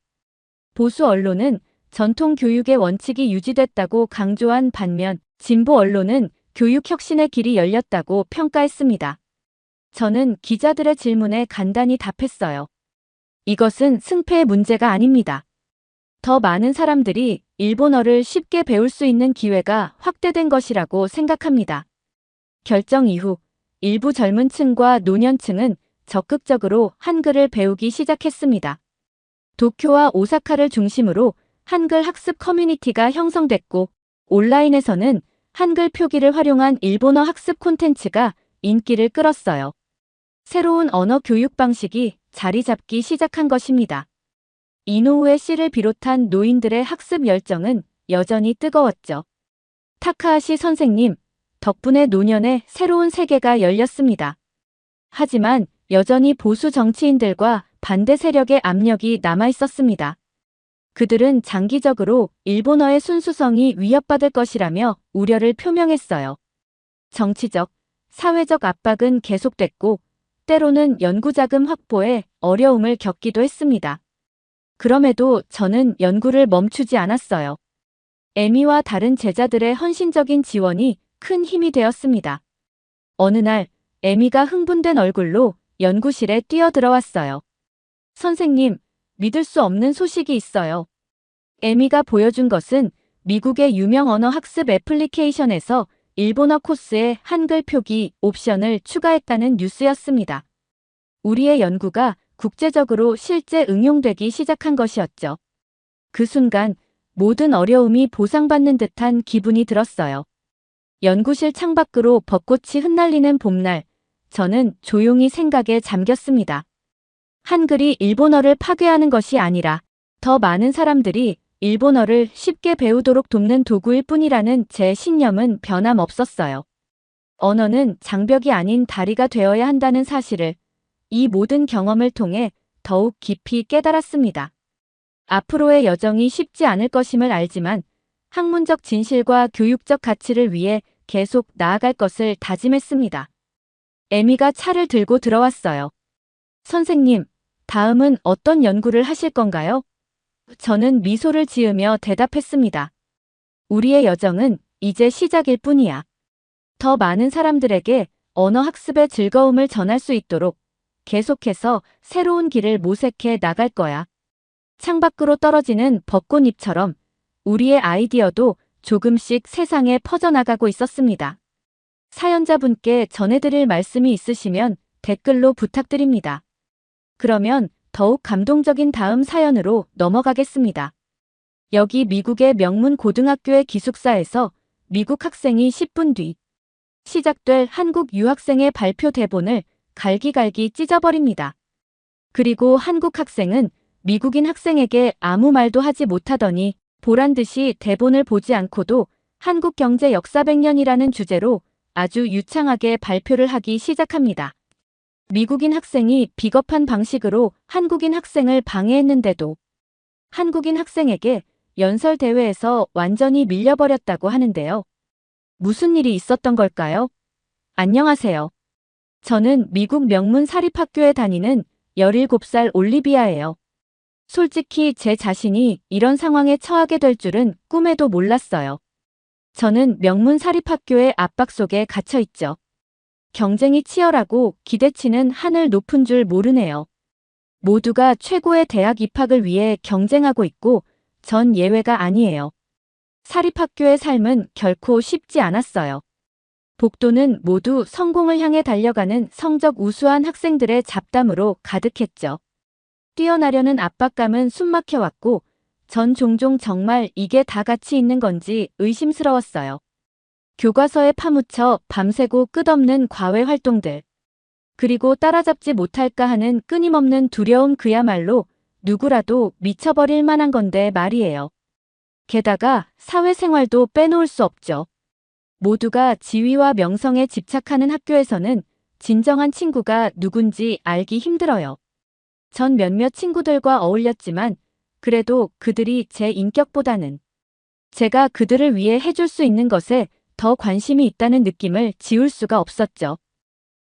보수 언론은 전통 교육의 원칙이 유지됐다고 강조한 반면 진보 언론은 교육 혁신의 길이 열렸다고 평가했습니다. 저는 기자들의 질문에 간단히 답했어요. 이것은 승패의 문제가 아닙니다. 더 많은 사람들이 일본어를 쉽게 배울 수 있는 기회가 확대된 것이라고 생각합니다. 결정 이후 일부 젊은 층과 노년층은 적극적으로 한글을 배우기 시작했습니다. 도쿄와 오사카를 중심으로 한글 학습 커뮤니티가 형성됐고 온라인에서는 한글 표기를 활용한 일본어 학습 콘텐츠가 인기를 끌었어요. 새로운 언어 교육 방식이 자리 잡기 시작한 것입니다. 이노우에 씨를 비롯한 노인들의 학습 열정은 여전히 뜨거웠죠. 타카하시 선생님, 덕분에 노년의 새로운 세계가 열렸습니다. 하지만 여전히 보수 정치인들과 반대 세력의 압력이 남아 있었습니다. 그들은 장기적으로 일본어의 순수성이 위협받을 것이라며 우려를 표명했어요. 정치적, 사회적 압박은 계속됐고 때로는 연구자금 확보에 어려움을 겪기도 했습니다. 그럼에도 저는 연구를 멈추지 않았어요. 에미와 다른 제자들의 헌신적인 지원이 큰 힘이 되었습니다. 어느 날 에미가 흥분된 얼굴로 연구실에 뛰어들어왔어요. 선생님, 믿을 수 없는 소식이 있어요. 에미가 보여준 것은 미국의 유명 언어 학습 애플리케이션에서 일본어 코스에 한글 표기 옵션을 추가했다는 뉴스였습니다. 우리의 연구가 국제적으로 실제 응용되기 시작한 것이었죠. 그 순간 모든 어려움이 보상받는 듯한 기분이 들었어요. 연구실 창밖으로 벚꽃이 흩날리는 봄날, 저는 조용히 생각에 잠겼습니다. 한글이 일본어를 파괴하는 것이 아니라 더 많은 사람들이 일본어를 쉽게 배우도록 돕는 도구일 뿐이라는 제 신념은 변함없었어요. 언어는 장벽이 아닌 다리가 되어야 한다는 사실을 이 모든 경험을 통해 더욱 깊이 깨달았습니다. 앞으로의 여정이 쉽지 않을 것임을 알지만 학문적 진실과 교육적 가치를 위해 계속 나아갈 것을 다짐했습니다. 에미가 차를 들고 들어왔어요. 선생님, 다음은 어떤 연구를 하실 건가요? 저는 미소를 지으며 대답했습니다. 우리의 여정은 이제 시작일 뿐이야. 더 많은 사람들에게 언어 학습의 즐거움을 전할 수 있도록 계속해서 새로운 길을 모색해 나갈 거야. 창밖으로 떨어지는 벚꽃잎처럼 우리의 아이디어도 조금씩 세상에 퍼져나가고 있었습니다. 사연자분께 전해드릴 말씀이 있으시면 댓글로 부탁드립니다. 그러면 더욱 감동적인 다음 사연으로 넘어가겠습니다. 여기 미국의 명문 고등학교의 기숙사에서 미국 학생이 10분 뒤 시작될 한국 유학생의 발표 대본을 갈기갈기 찢어버립니다. 그리고 한국 학생은 미국인 학생에게 아무 말도 하지 못하더니 보란듯이 대본을 보지 않고도 한국 경제 역사 100년이라는 주제로 아주 유창하게 발표를 하기 시작합니다. 미국인 학생이 비겁한 방식으로 한국인 학생을 방해했는데도 한국인 학생에게 연설 대회에서 완전히 밀려버렸다고 하는데요. 무슨 일이 있었던 걸까요? 안녕하세요. 저는 미국 명문 사립학교에 다니는 17살 올리비아예요. 솔직히 제 자신이 이런 상황에 처하게 될 줄은 꿈에도 몰랐어요. 저는 명문 사립학교의 압박 속에 갇혀 있죠. 경쟁이 치열하고 기대치는 하늘 높은 줄 모르네요. 모두가 최고의 대학 입학을 위해 경쟁하고 있고 전 예외가 아니에요. 사립학교의 삶은 결코 쉽지 않았어요. 복도는 모두 성공을 향해 달려가는 성적 우수한 학생들의 잡담으로 가득했죠. 뛰어나려는 압박감은 숨막혀왔고 전 종종 정말 이게 다 가치 있는 건지 의심스러웠어요. 교과서에 파묻혀 밤새고 끝없는 과외 활동들. 그리고 따라잡지 못할까 하는 끊임없는 두려움, 그야말로 누구라도 미쳐버릴 만한 건데 말이에요. 게다가 사회생활도 빼놓을 수 없죠. 모두가 지위와 명성에 집착하는 학교에서는 진정한 친구가 누군지 알기 힘들어요. 전 몇몇 친구들과 어울렸지만 그래도 그들이 제 인격보다는 제가 그들을 위해 해줄 수 있는 것에 더 관심이 있다는 느낌을 지울 수가 없었죠.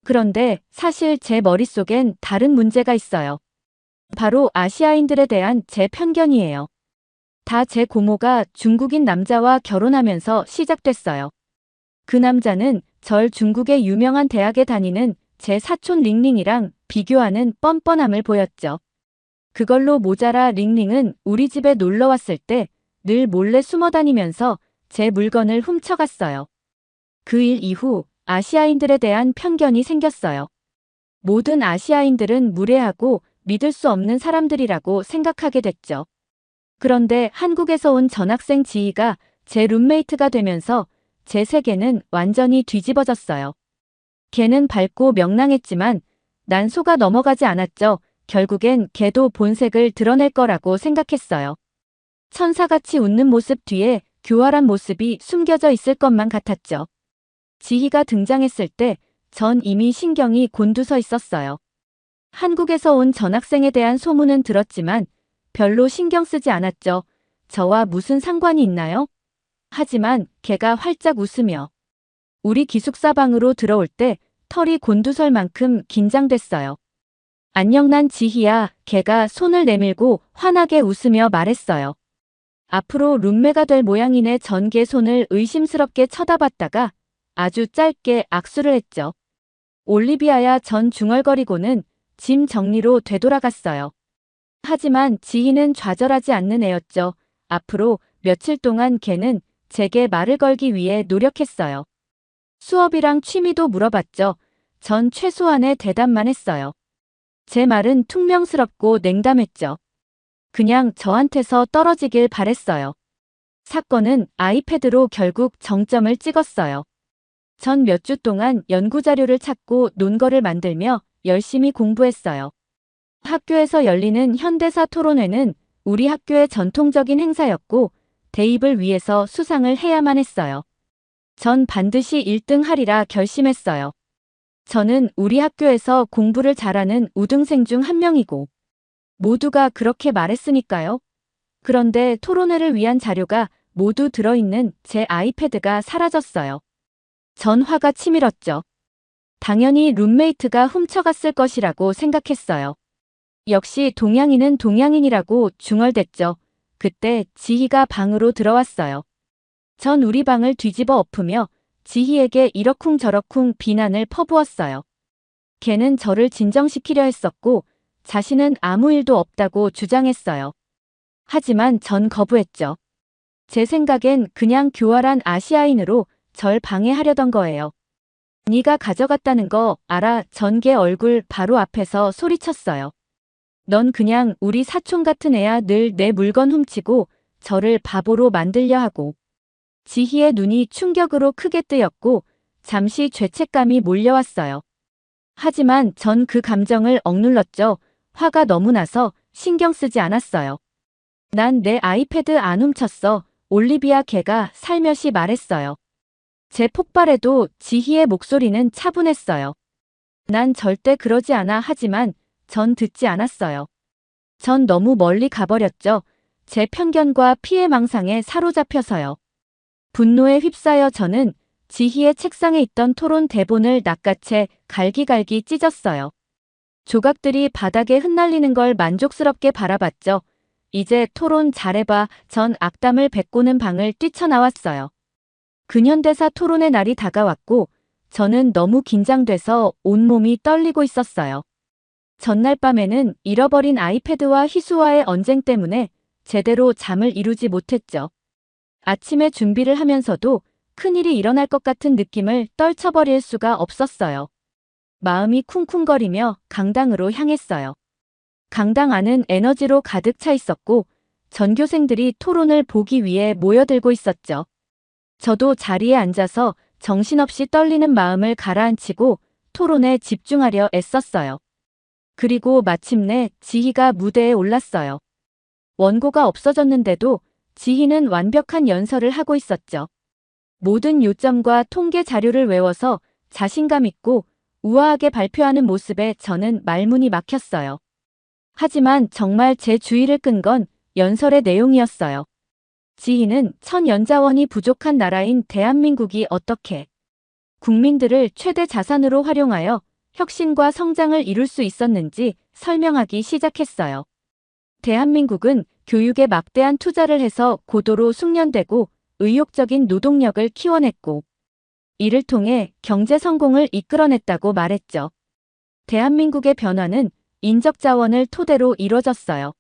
그런데 사실 제 머릿속엔 다른 문제가 있어요. 바로 아시아인들에 대한 제 편견이에요. 다 제 고모가 중국인 남자와 결혼하면서 시작됐어요. 그 남자는 절 중국의 유명한 대학에 다니는 제 사촌 링링이랑 비교하는 뻔뻔함을 보였죠. 그걸로 모자라 링링은 우리 집에 놀러 왔을 때 늘 몰래 숨어 다니면서 제 물건을 훔쳐갔어요. 그 일 이후 아시아인들에 대한 편견이 생겼어요. 모든 아시아인들은 무례하고 믿을 수 없는 사람들이라고 생각하게 됐죠. 그런데 한국에서 온 전학생 지희가 제 룸메이트가 되면서 제 세계는 완전히 뒤집어졌어요. 걔는 밝고 명랑했지만 난 속아 넘어가지 않았죠. 결국엔 걔도 본색을 드러낼 거라고 생각했어요. 천사같이 웃는 모습 뒤에 교활한 모습이 숨겨져 있을 것만 같았죠. 지희가 등장했을 때 전 이미 신경이 곤두서 있었어요. 한국에서 온 전학생에 대한 소문은 들었지만 별로 신경 쓰지 않았죠. 저와 무슨 상관이 있나요? 하지만 걔가 활짝 웃으며 우리 기숙사 방으로 들어올 때 털이 곤두설 만큼 긴장됐어요. 안녕, 난 지희야. 걔가 손을 내밀고 환하게 웃으며 말했어요. 앞으로 룸메가 될 모양이네. 전 걔 손을 의심스럽게 쳐다봤다가 아주 짧게 악수를 했죠. 올리비아야. 전 중얼거리고는 짐 정리로 되돌아갔어요. 하지만 지희는 좌절하지 않는 애였죠. 앞으로 며칠 동안 걔는 제게 말을 걸기 위해 노력했어요. 수업이랑 취미도 물어봤죠. 전 최소한의 대답만 했어요. 제 말은 퉁명스럽고 냉담했죠. 그냥 저한테서 떨어지길 바랬어요. 사건은 아이패드로 결국 정점을 찍었어요. 전 몇 주 동안 연구자료를 찾고 논거를 만들며 열심히 공부했어요. 학교에서 열리는 현대사 토론회는 우리 학교의 전통적인 행사였고 대입을 위해서 수상을 해야만 했어요. 전 반드시 1등 하리라 결심했어요. 저는 우리 학교에서 공부를 잘하는 우등생 중 한 명이고 모두가 그렇게 말했으니까요. 그런데 토론회를 위한 자료가 모두 들어있는 제 아이패드가 사라졌어요. 전 화가 치밀었죠. 당연히 룸메이트가 훔쳐갔을 것이라고 생각했어요. 역시 동양인은 동양인이라고 중얼댔죠. 그때 지희가 방으로 들어왔어요. 전 우리 방을 뒤집어 엎으며 지희에게 이러쿵저러쿵 비난을 퍼부었어요. 걔는 저를 진정시키려 했었고 자신은 아무 일도 없다고 주장했어요. 하지만 전 거부했죠. 제 생각엔 그냥 교활한 아시아인으로 절 방해하려던 거예요. 네가 가져갔다는 거 알아? 전 걔 얼굴 바로 앞에서 소리쳤어요. 넌 그냥 우리 사촌 같은 애야. 늘 내 물건 훔치고 저를 바보로 만들려 하고. 지희의 눈이 충격으로 크게 뜨였고 잠시 죄책감이 몰려왔어요. 하지만 전 그 감정을 억눌렀죠. 화가 너무 나서 신경 쓰지 않았어요. 난 내 아이패드 안 훔쳤어. 올리비아. 걔가 살며시 말했어요. 제 폭발에도 지희의 목소리는 차분했어요. 난 절대 그러지 않아. 하지만 전 듣지 않았어요. 전 너무 멀리 가버렸죠. 제 편견과 피해망상에 사로잡혀서요. 분노에 휩싸여 저는 지희의 책상에 있던 토론 대본을 낚아채 갈기갈기 찢었어요. 조각들이 바닥에 흩날리는 걸 만족스럽게 바라봤죠. 이제 토론 잘해봐. 전 악담을 뱉고는 방을 뛰쳐나왔어요. 근현대사 토론의 날이 다가왔고 저는 너무 긴장돼서 온몸이 떨리고 있었어요. 전날 밤에는 잃어버린 아이패드와 희수와의 언쟁 때문에 제대로 잠을 이루지 못했죠. 아침에 준비를 하면서도 큰일이 일어날 것 같은 느낌을 떨쳐버릴 수가 없었어요. 마음이 쿵쿵거리며 강당으로 향했어요. 강당 안은 에너지로 가득 차 있었고 전교생들이 토론을 보기 위해 모여들고 있었죠. 저도 자리에 앉아서 정신없이 떨리는 마음을 가라앉히고 토론에 집중하려 애썼어요. 그리고 마침내 지희가 무대에 올랐어요. 원고가 없어졌는데도 지희는 완벽한 연설을 하고 있었죠. 모든 요점과 통계 자료를 외워서 자신감 있고 우아하게 발표하는 모습에 저는 말문이 막혔어요. 하지만 정말 제 주의를 끈 건 연설의 내용이었어요. 지희는 1000연자원이 부족한 나라인 대한민국이 어떻게 국민들을 최대 자산으로 활용하여 혁신과 성장을 이룰 수 있었는지 설명하기 시작했어요. 대한민국은 교육에 막대한 투자를 해서 고도로 숙련되고 의욕적인 노동력을 키워냈고 이를 통해 경제 성공을 이끌어냈다고 말했죠. 대한민국의 변화는 인적 자원을 토대로 이뤄졌어요.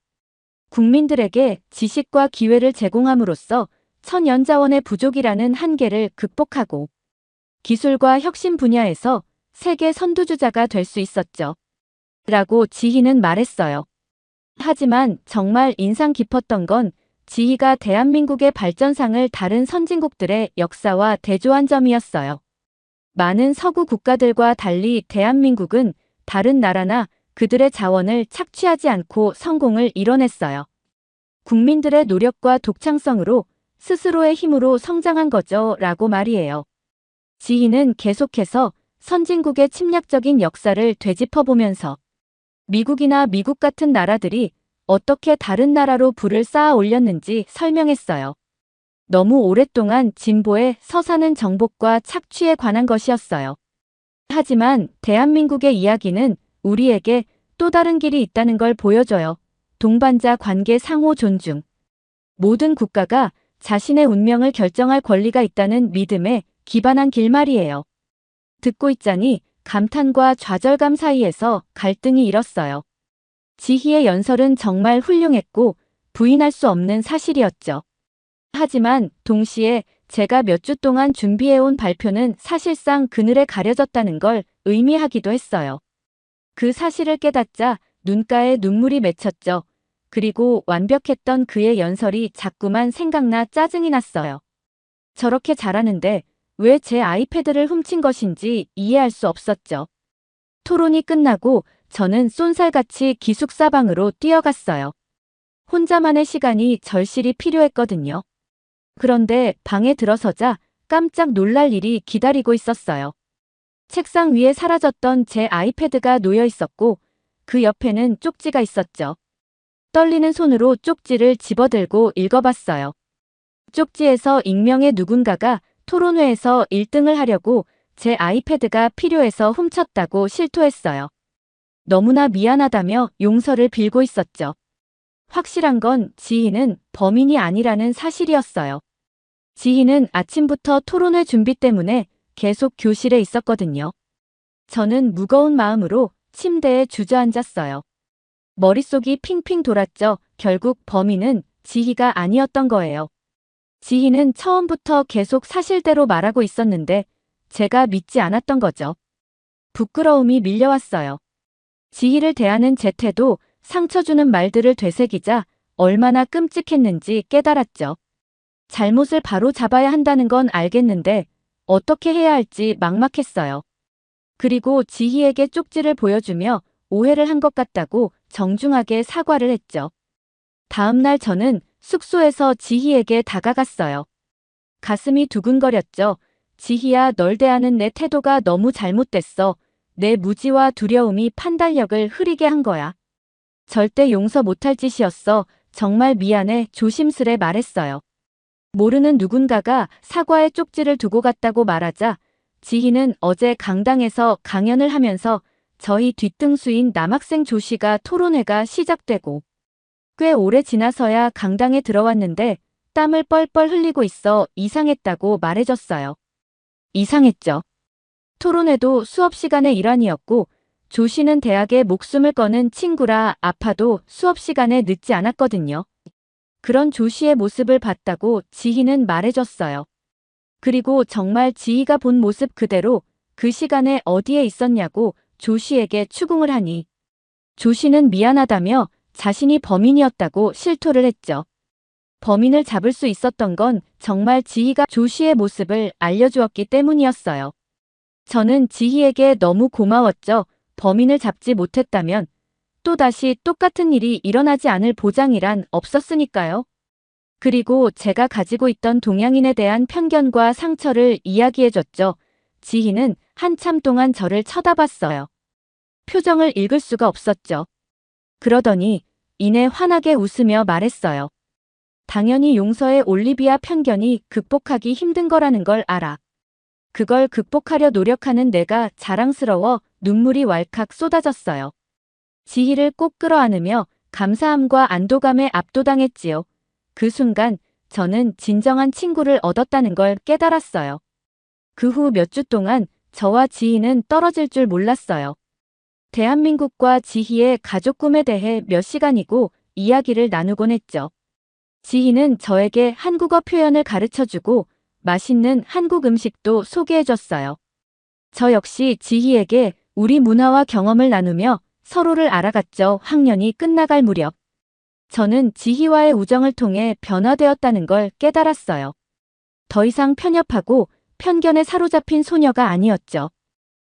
국민들에게 지식과 기회를 제공함으로써 천연자원의 부족이라는 한계를 극복하고 기술과 혁신 분야에서 세계 선두주자가 될 수 있었죠. 라고 지희는 말했어요. 하지만 정말 인상 깊었던 건 지희가 대한민국의 발전상을 다른 선진국들의 역사와 대조한 점이었어요. 많은 서구 국가들과 달리 대한민국은 다른 나라나 그들의 자원을 착취하지 않고 성공을 이뤄냈어요. 국민들의 노력과 독창성으로 스스로의 힘으로 성장한 거죠. 라고 말이에요. 지희는 계속해서 선진국의 침략적인 역사를 되짚어보면서 미국이나 미국 같은 나라들이 어떻게 다른 나라로 부를 쌓아 올렸는지 설명했어요. 너무 오랫동안 진보의 서사는 정복과 착취에 관한 것이었어요. 하지만 대한민국의 이야기는 우리에게 또 다른 길이 있다는 걸 보여줘요. 동반자 관계 상호 존중. 모든 국가가 자신의 운명을 결정할 권리가 있다는 믿음에 기반한 길말이에요. 듣고 있자니 감탄과 좌절감 사이에서 갈등이 일었어요. 지희의 연설은 정말 훌륭했고 부인할 수 없는 사실이었죠. 하지만 동시에 제가 몇 주 동안 준비해온 발표는 사실상 그늘에 가려졌다는 걸 의미하기도 했어요. 그 사실을 깨닫자 눈가에 눈물이 맺혔죠. 그리고 완벽했던 그의 연설이 자꾸만 생각나 짜증이 났어요. 저렇게 잘하는데 왜 제 아이패드를 훔친 것인지 이해할 수 없었죠. 토론이 끝나고 저는 쏜살같이 기숙사 방으로 뛰어갔어요. 혼자만의 시간이 절실히 필요했거든요. 그런데 방에 들어서자 깜짝 놀랄 일이 기다리고 있었어요. 책상 위에 사라졌던 제 아이패드가 놓여 있었고 그 옆에는 쪽지가 있었죠. 떨리는 손으로 쪽지를 집어들고 읽어봤어요. 쪽지에서 익명의 누군가가 토론회에서 1등을 하려고 제 아이패드가 필요해서 훔쳤다고 실토했어요. 너무나 미안하다며 용서를 빌고 있었죠. 확실한 건 지희는 범인이 아니라는 사실이었어요. 지희는 아침부터 토론회 준비 때문에 계속 교실에 있었거든요. 저는 무거운 마음으로 침대에 주저앉았어요. 머릿속이 핑핑 돌았죠. 결국 범인은 지희가 아니었던 거예요. 지희는 처음부터 계속 사실대로 말하고 있었는데 제가 믿지 않았던 거죠. 부끄러움이 밀려왔어요. 지희를 대하는 제 태도, 상처 주는 말들을 되새기자 얼마나 끔찍했는지 깨달았죠. 잘못을 바로 잡아야 한다는 건 알겠는데 어떻게 해야 할지 막막했어요. 그리고 지희에게 쪽지를 보여주며 오해를 한 것 같다고 정중하게 사과를 했죠. 다음 날 저는 숙소에서 지희에게 다가갔어요. 가슴이 두근거렸죠. 지희야, 널 대하는 내 태도가 너무 잘못됐어. 내 무지와 두려움이 판단력을 흐리게 한 거야. 절대 용서 못할 짓이었어. 정말 미안해. 조심스레 말했어요. 모르는 누군가가 사과의 쪽지를 두고 갔다고 말하자 지희는 어제 강당에서 강연을 하면서 저희 뒤등수인 남학생 조씨가 토론회가 시작되고 꽤 오래 지나서야 강당에 들어왔는데 땀을 뻘뻘 흘리고 있어 이상했다고 말해줬어요. 이상했죠. 토론회도 수업 시간의 일환이었고 조 씨는 대학에 목숨을 거는 친구라 아파도 수업 시간에 늦지 않았거든요. 그런 조 씨의 모습을 봤다고 지희는 말해줬어요. 그리고 정말 지희가 본 모습 그대로 그 시간에 어디에 있었냐고 조 씨에게 추궁을 하니 조 씨는 미안하다며 자신이 범인이었다고 실토를 했죠. 범인을 잡을 수 있었던 건 정말 지희가 조 씨의 모습을 알려주었기 때문이었어요. 저는 지희에게 너무 고마웠죠. 범인을 잡지 못했다면 또다시 똑같은 일이 일어나지 않을 보장이란 없었으니까요. 그리고 제가 가지고 있던 동양인에 대한 편견과 상처를 이야기해줬죠. 지희는 한참 동안 저를 쳐다봤어요. 표정을 읽을 수가 없었죠. 그러더니 이내 환하게 웃으며 말했어요. 당연히 용서의 올리비아, 편견이 극복하기 힘든 거라는 걸 알아. 그걸 극복하려 노력하는 내가 자랑스러워. 눈물이 왈칵 쏟아졌어요. 지희를 꼭 끌어안으며 감사함과 안도감에 압도당했지요. 그 순간 저는 진정한 친구를 얻었다는 걸 깨달았어요. 그 후 몇 주 동안 저와 지희는 떨어질 줄 몰랐어요. 대한민국과 지희의 가족 꿈에 대해 몇 시간이고 이야기를 나누곤 했죠. 지희는 저에게 한국어 표현을 가르쳐주고 맛있는 한국 음식도 소개해줬어요. 저 역시 지희에게 우리 문화와 경험을 나누며 서로를 알아갔죠. 학년이 끝나갈 무렵. 저는 지희와의 우정을 통해 변화되었다는 걸 깨달았어요. 더 이상 편협하고 편견에 사로잡힌 소녀가 아니었죠.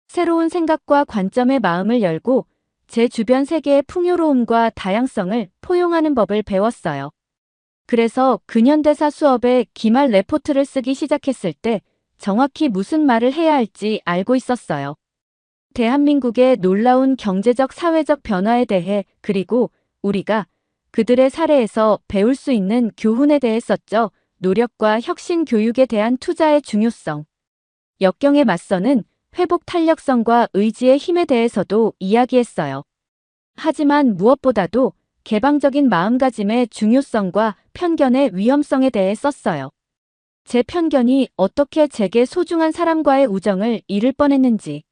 새로운 생각과 관점의 마음을 열고 제 주변 세계의 풍요로움과 다양성을 포용하는 법을 배웠어요. 그래서 근현대사 수업에 기말 레포트를 쓰기 시작했을 때 정확히 무슨 말을 해야 할지 알고 있었어요. 대한민국의 놀라운 경제적 사회적 변화에 대해, 그리고 우리가 그들의 사례에서 배울 수 있는 교훈에 대해 썼죠. 노력과 혁신 교육에 대한 투자의 중요성. 역경에 맞서는 회복 탄력성과 의지의 힘에 대해서도 이야기했어요. 하지만 무엇보다도 개방적인 마음가짐의 중요성과 편견의 위험성에 대해 썼어요. 제 편견이 어떻게 제게 소중한 사람과의 우정을 잃을 뻔했는지,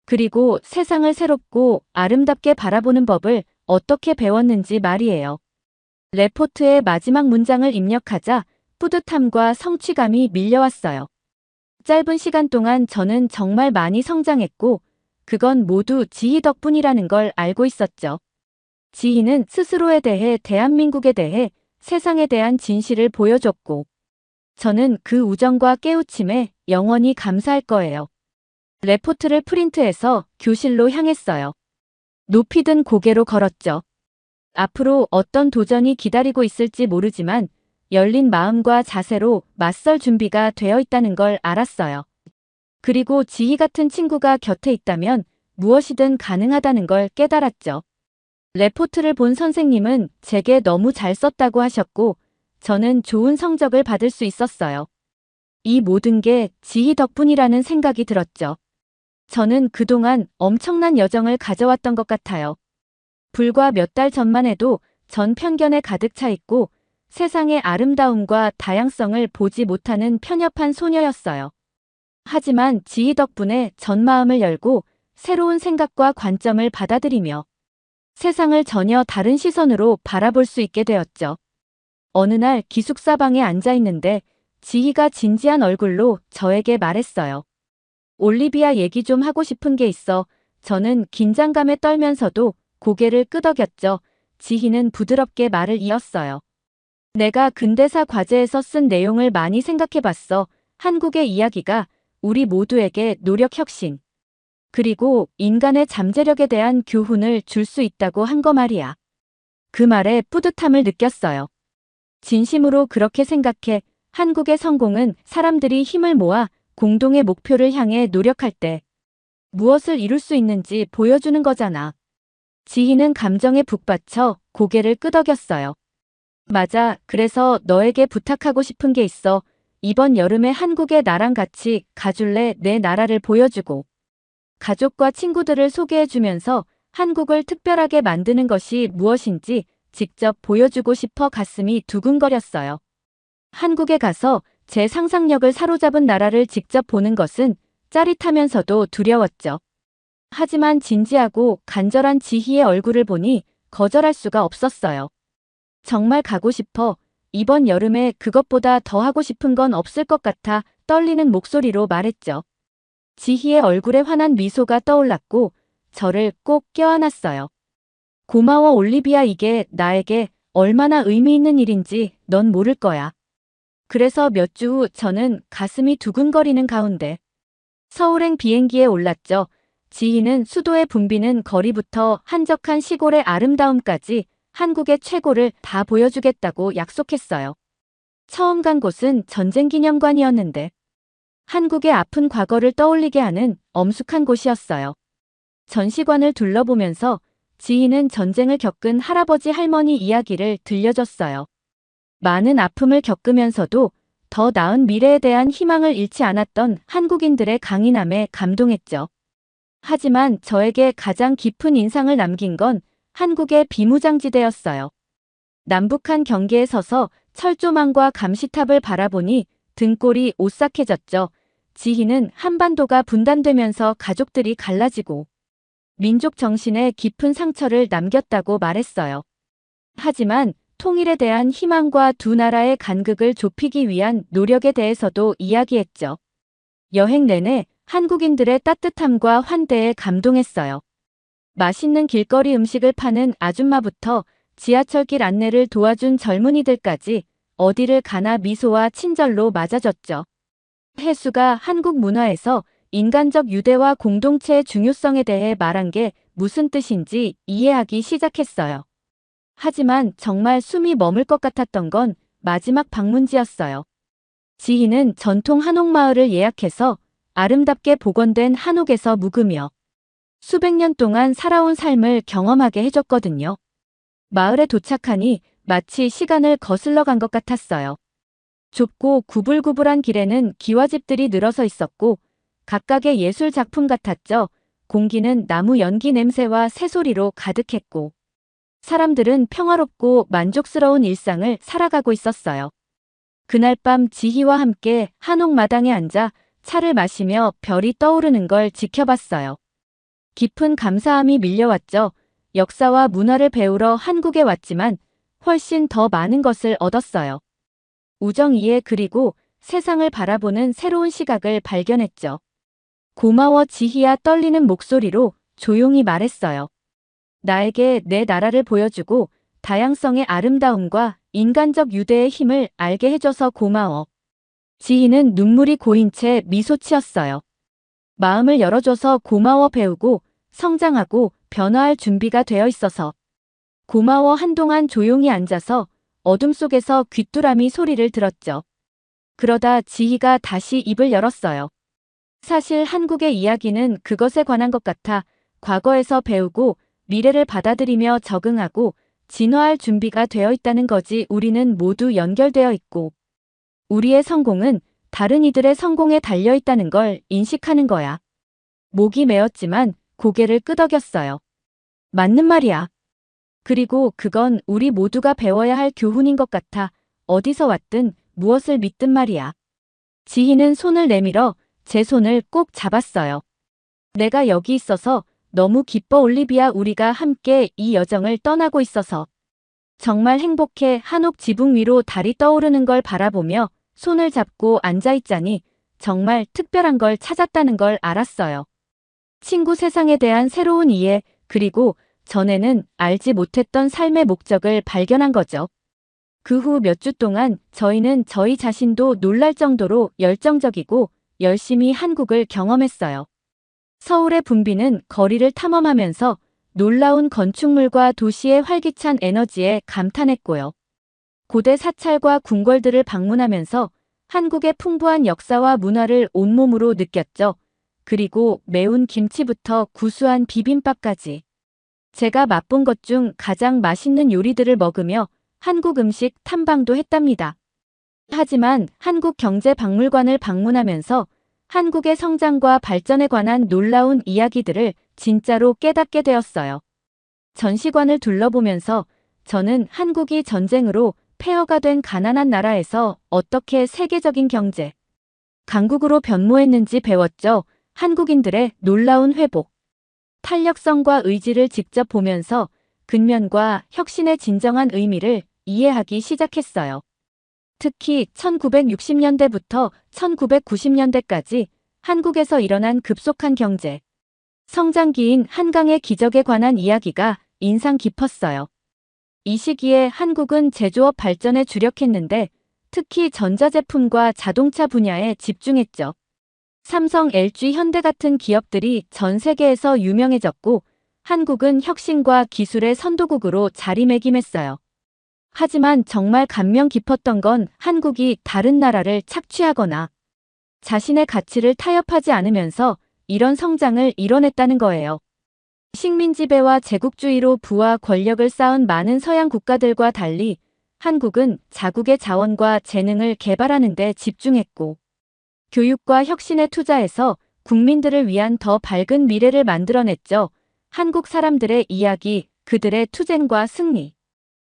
그리고 세상을 새롭고 아름답게 바라보는 법을 어떻게 배웠는지 말이에요. 레포트의 마지막 문장을 입력하자 뿌듯함과 성취감이 밀려왔어요. 짧은 시간 동안 저는 정말 많이 성장했고 그건 모두 지희 덕분이라는 걸 알고 있었죠. 지희는 스스로에 대해, 대한민국에 대해, 세상에 대한 진실을 보여줬고 저는 그 우정과 깨우침에 영원히 감사할 거예요. 레포트를 프린트해서 교실로 향했어요. 높이 든 고개로 걸었죠. 앞으로 어떤 도전이 기다리고 있을지 모르지만 열린 마음과 자세로 맞설 준비가 되어 있다는 걸 알았어요. 그리고 지희 같은 친구가 곁에 있다면 무엇이든 가능하다는 걸 깨달았죠. 레포트를 본 선생님은 제게 너무 잘 썼다고 하셨고 저는 좋은 성적을 받을 수 있었어요. 이 모든 게 지희 덕분이라는 생각이 들었죠. 저는 그동안 엄청난 여정을 가져왔던 것 같아요. 불과 몇 달 전만 해도 전 편견에 가득 차 있고 세상의 아름다움과 다양성을 보지 못하는 편협한 소녀였어요. 하지만 지희 덕분에 전 마음을 열고 새로운 생각과 관점을 받아들이며 세상을 전혀 다른 시선으로 바라볼 수 있게 되었죠. 어느 날 기숙사방에 앉아 있는데 지희가 진지한 얼굴로 저에게 말했어요. 올리비아, 얘기 좀 하고 싶은 게 있어. 저는 긴장감에 떨면서도 고개를 끄덕였죠. 지희는 부드럽게 말을 이었어요. 내가 근대사 과제에서 쓴 내용을 많이 생각해봤어. 한국의 이야기가 우리 모두에게 노력, 혁신, 그리고 인간의 잠재력에 대한 교훈을 줄 수 있다고 한 거 말이야. 그 말에 뿌듯함을 느꼈어요. 진심으로 그렇게 생각해. 한국의 성공은 사람들이 힘을 모아 공동의 목표를 향해 노력할 때 무엇을 이룰 수 있는지 보여주는 거잖아. 지희는 감정에 북받쳐 고개를 끄덕였어요. 맞아. 그래서 너에게 부탁하고 싶은 게 있어. 이번 여름에 한국에 나랑 같이 가줄래? 내 나라를 보여주고 가족과 친구들을 소개해주면서 한국을 특별하게 만드는 것이 무엇인지 직접 보여주고 싶어. 가슴이 두근거렸어요. 한국에 가서 제 상상력을 사로잡은 나라를 직접 보는 것은 짜릿하면서도 두려웠죠. 하지만 진지하고 간절한 지희의 얼굴을 보니 거절할 수가 없었어요. 정말 가고 싶어. 이번 여름에 그것보다 더 하고 싶은 건 없을 것 같아 떨리는 목소리로 말했죠. 지희의 얼굴에 환한 미소가 떠올랐고 저를 꼭 껴안았어요. 고마워 올리비아, 이게 나에게 얼마나 의미 있는 일인지 넌 모를 거야. 그래서 몇 주 후 저는 가슴이 두근거리는 가운데 서울행 비행기에 올랐죠. 지희는 수도의 붐비는 거리부터 한적한 시골의 아름다움까지 한국의 최고를 다 보여주겠다고 약속했어요. 처음 간 곳은 전쟁기념관이었는데 한국의 아픈 과거를 떠올리게 하는 엄숙한 곳이었어요. 전시관을 둘러보면서 지희는 전쟁을 겪은 할아버지 할머니 이야기를 들려줬어요. 많은 아픔을 겪으면서도 더 나은 미래에 대한 희망을 잃지 않았던 한국인들의 강인함에 감동했죠. 하지만 저에게 가장 깊은 인상을 남긴 건 한국의 비무장지대였어요. 남북한 경계에 서서 철조망과 감시탑을 바라보니 등골이 오싹해졌죠. 지희는 한반도가 분단되면서 가족들이 갈라지고 민족 정신에 깊은 상처를 남겼다고 말했어요. 하지만 통일에 대한 희망과 두 나라의 간극을 좁히기 위한 노력에 대해서도 이야기했죠. 여행 내내 한국인들의 따뜻함과 환대에 감동했어요. 맛있는 길거리 음식을 파는 아줌마부터 지하철길 안내를 도와준 젊은이들까지 어디를 가나 미소와 친절로 맞아줬죠. 혜수가 한국 문화에서 인간적 유대와 공동체의 중요성에 대해 말한 게 무슨 뜻인지 이해하기 시작했어요. 하지만 정말 숨이 멎을 것 같았던 건 마지막 방문지였어요. 지희는 전통 한옥마을을 예약해서 아름답게 복원된 한옥에서 묵으며 수백 년 동안 살아온 삶을 경험하게 해줬거든요. 마을에 도착하니 마치 시간을 거슬러 간 것 같았어요. 좁고 구불구불한 길에는 기와집들이 늘어서 있었고 각각의 예술 작품 같았죠. 공기는 나무 연기 냄새와 새소리로 가득했고 사람들은 평화롭고 만족스러운 일상을 살아가고 있었어요. 그날 밤 지희와 함께 한옥 마당에 앉아 차를 마시며 별이 떠오르는 걸 지켜봤어요. 깊은 감사함이 밀려왔죠. 역사와 문화를 배우러 한국에 왔지만 훨씬 더 많은 것을 얻었어요. 우정, 이해, 그리고 세상을 바라보는 새로운 시각을 발견했죠. 고마워 지희야, 떨리는 목소리로 조용히 말했어요. 나에게 내 나라를 보여주고 다양성의 아름다움과 인간적 유대의 힘을 알게 해줘서 고마워. 지희는 눈물이 고인 채 미소 지었어요. 마음을 열어줘서 고마워, 배우고 성장하고 변화할 준비가 되어 있어서 고마워. 한동안 조용히 앉아서 어둠 속에서 귀뚜라미 소리를 들었죠. 그러다 지희가 다시 입을 열었어요. 사실 한국의 이야기는 그것에 관한 것 같아. 과거에서 배우고 미래를 받아들이며 적응하고 진화할 준비가 되어 있다는 거지. 우리는 모두 연결되어 있고 우리의 성공은 다른 이들의 성공에 달려 있다는 걸 인식하는 거야. 목이 메었지만 고개를 끄덕였어요. 맞는 말이야. 그리고 그건 우리 모두가 배워야 할 교훈인 것 같아. 어디서 왔든 무엇을 믿든 말이야. 지희는 손을 내밀어 제 손을 꼭 잡았어요. 내가 여기 있어서 너무 기뻐 올리비아. 우리가 함께 이 여정을 떠나고 있어서 정말 행복해. 한옥 지붕 위로 달이 떠오르는 걸 바라보며 손을 잡고 앉아있자니 정말 특별한 걸 찾았다는 걸 알았어요. 친구, 세상에 대한 새로운 이해, 그리고 전에는 알지 못했던 삶의 목적을 발견한 거죠. 그 후 몇 주 동안 저희는 저희 자신도 놀랄 정도로 열정적이고 열심히 한국을 경험했어요. 서울의 붐비는 거리를 탐험하면서 놀라운 건축물과 도시의 활기찬 에너지에 감탄했고요. 고대 사찰과 궁궐들을 방문하면서 한국의 풍부한 역사와 문화를 온몸으로 느꼈죠. 그리고 매운 김치부터 구수한 비빔밥까지. 제가 맛본 것 중 가장 맛있는 요리들을 먹으며 한국 음식 탐방도 했답니다. 하지만 한국경제박물관을 방문하면서 한국의 성장과 발전에 관한 놀라운 이야기들을 진짜로 깨닫게 되었어요. 전시관을 둘러보면서 저는 한국이 전쟁으로 폐허가 된 가난한 나라에서 어떻게 세계적인 경제 강국으로 변모했는지 배웠죠. 한국인들의 놀라운 회복, 탄력성과 의지를 직접 보면서 근면과 혁신의 진정한 의미를 이해하기 시작했어요. 특히 1960년대부터 1990년대까지 한국에서 일어난 급속한 경제 성장기인 한강의 기적에 관한 이야기가 인상 깊었어요. 이 시기에 한국은 제조업 발전에 주력했는데 특히 전자제품과 자동차 분야에 집중했죠. 삼성, LG, 현대 같은 기업들이 전 세계에서 유명해졌고 한국은 혁신과 기술의 선도국으로 자리매김했어요. 하지만 정말 감명 깊었던 건 한국이 다른 나라를 착취하거나 자신의 가치를 타협하지 않으면서 이런 성장을 이뤄냈다는 거예요. 식민 지배와 제국주의로 부와 권력을 쌓은 많은 서양 국가들과 달리 한국은 자국의 자원과 재능을 개발하는 데 집중했고 교육과 혁신에 투자해서 국민들을 위한 더 밝은 미래를 만들어냈죠. 한국 사람들의 이야기, 그들의 투쟁과 승리,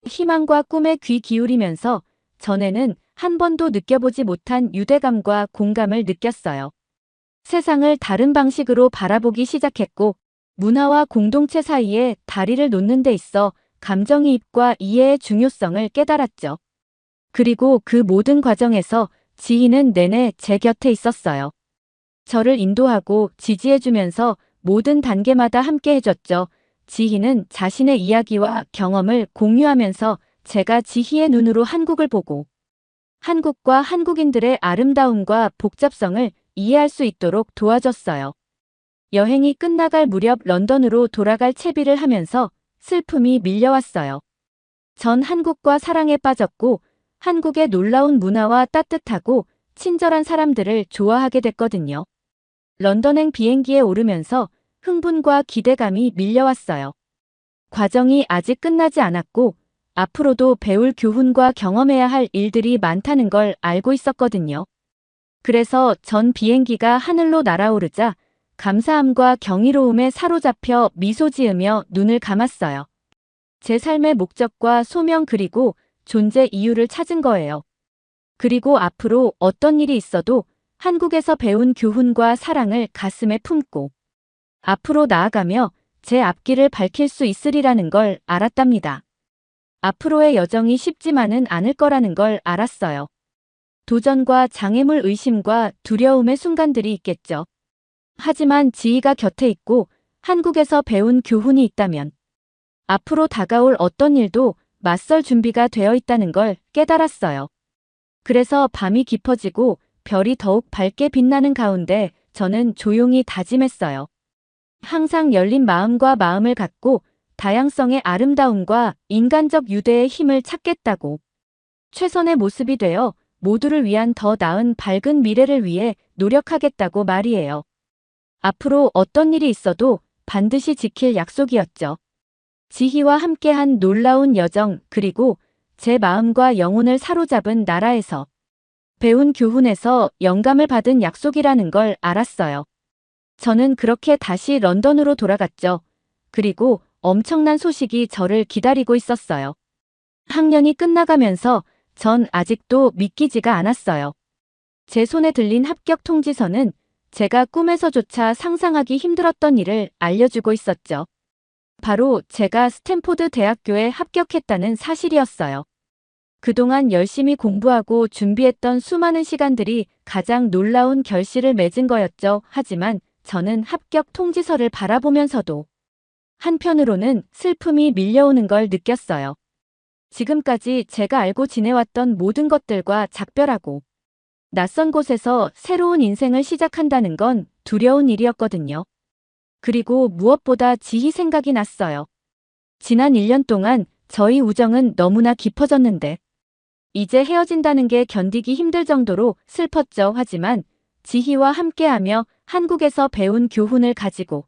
희망과 꿈에 귀 기울이면서 전에는 한 번도 느껴보지 못한 유대감과 공감을 느꼈어요. 세상을 다른 방식으로 바라보기 시작했고 문화와 공동체 사이에 다리를 놓는 데 있어 감정이입과 이해의 중요성을 깨달았죠. 그리고 그 모든 과정에서 지희는 내내 제 곁에 있었어요. 저를 인도하고 지지해주면서 모든 단계마다 함께 해줬죠. 지희는 자신의 이야기와 경험을 공유하면서 제가 지희의 눈으로 한국을 보고 한국과 한국인들의 아름다움과 복잡성을 이해할 수 있도록 도와줬어요. 여행이 끝나갈 무렵 런던으로 돌아갈 채비를 하면서 슬픔이 밀려왔어요. 전 한국과 사랑에 빠졌고 한국의 놀라운 문화와 따뜻하고 친절한 사람들을 좋아하게 됐거든요. 런던행 비행기에 오르면서 흥분과 기대감이 밀려왔어요. 과정이 아직 끝나지 않았고 앞으로도 배울 교훈과 경험해야 할 일들이 많다는 걸 알고 있었거든요. 그래서 전 비행기가 하늘로 날아오르자 감사함과 경이로움에 사로잡혀 미소 지으며 눈을 감았어요. 제 삶의 목적과 소명 그리고 존재 이유를 찾은 거예요. 그리고 앞으로 어떤 일이 있어도 한국에서 배운 교훈과 사랑을 가슴에 품고 앞으로 나아가며 제 앞길을 밝힐 수 있으리라는 걸 알았답니다. 앞으로의 여정이 쉽지만은 않을 거라는 걸 알았어요. 도전과 장애물 의심과 두려움의 순간들이 있겠죠. 하지만 지희가 곁에 있고 한국에서 배운 교훈이 있다면 앞으로 다가올 어떤 일도 맞설 준비가 되어 있다는 걸 깨달았어요. 그래서 밤이 깊어지고 별이 더욱 밝게 빛나는 가운데 저는 조용히 다짐했어요. 항상 열린 마음과 마음을 갖고 다양성의 아름다움과 인간적 유대의 힘을 찾겠다고. 최선의 모습이 되어 모두를 위한 더 나은 밝은 미래를 위해 노력하겠다고 말이에요. 앞으로 어떤 일이 있어도 반드시 지킬 약속이었죠. 지희와 함께한 놀라운 여정 그리고 제 마음과 영혼을 사로잡은 나라에서 배운 교훈에서 영감을 받은 약속이라는 걸 알았어요. 저는 그렇게 다시 런던으로 돌아갔죠. 그리고 엄청난 소식이 저를 기다리고 있었어요. 학년이 끝나가면서 전 아직도 믿기지가 않았어요. 제 손에 들린 합격 통지서는 제가 꿈에서조차 상상하기 힘들었던 일을 알려주고 있었죠. 바로 제가 스탠포드 대학교에 합격했다는 사실이었어요. 그동안 열심히 공부하고 준비했던 수많은 시간들이 가장 놀라운 결실을 맺은 거였죠. 하지만 저는 합격 통지서를 바라보면서도 한편으로는 슬픔이 밀려오는 걸 느꼈어요. 지금까지 제가 알고 지내왔던 모든 것들과 작별하고 낯선 곳에서 새로운 인생을 시작한다는 건 두려운 일이었거든요. 그리고 무엇보다 지희 생각이 났어요. 지난 1년 동안 저희 우정은 너무나 깊어졌는데 이제 헤어진다는 게 견디기 힘들 정도로 슬펐죠. 하지만 지희와 함께하며 한국에서 배운 교훈을 가지고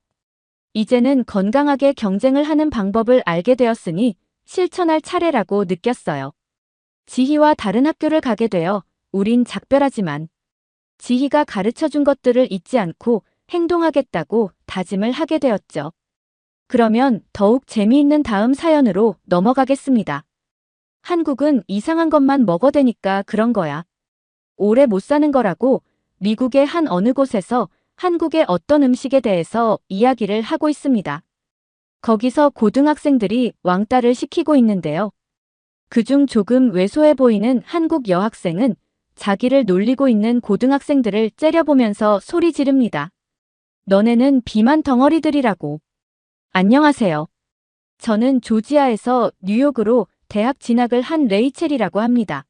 이제는 건강하게 경쟁을 하는 방법을 알게 되었으니 실천할 차례라고 느꼈어요. 지희와 다른 학교를 가게 되어 우린 작별하지만 지희가 가르쳐준 것들을 잊지 않고 행동하겠다고 다짐을 하게 되었죠. 그러면 더욱 재미있는 다음 사연으로 넘어가겠습니다. 한국은 이상한 것만 먹어대니까 그런 거야. 오래 못 사는 거라고 미국의 한 어느 곳에서 한국의 어떤 음식에 대해서 이야기를 하고 있습니다. 거기서 고등학생들이 왕따를 시키고 있는데요. 그중 조금 왜소해 보이는 한국 여학생은 자기를 놀리고 있는 고등학생들을 째려보면서 소리 지릅니다. 너네는 비만 덩어리들이라고. 안녕하세요. 저는 조지아에서 뉴욕으로 대학 진학을 한 레이첼이라고 합니다.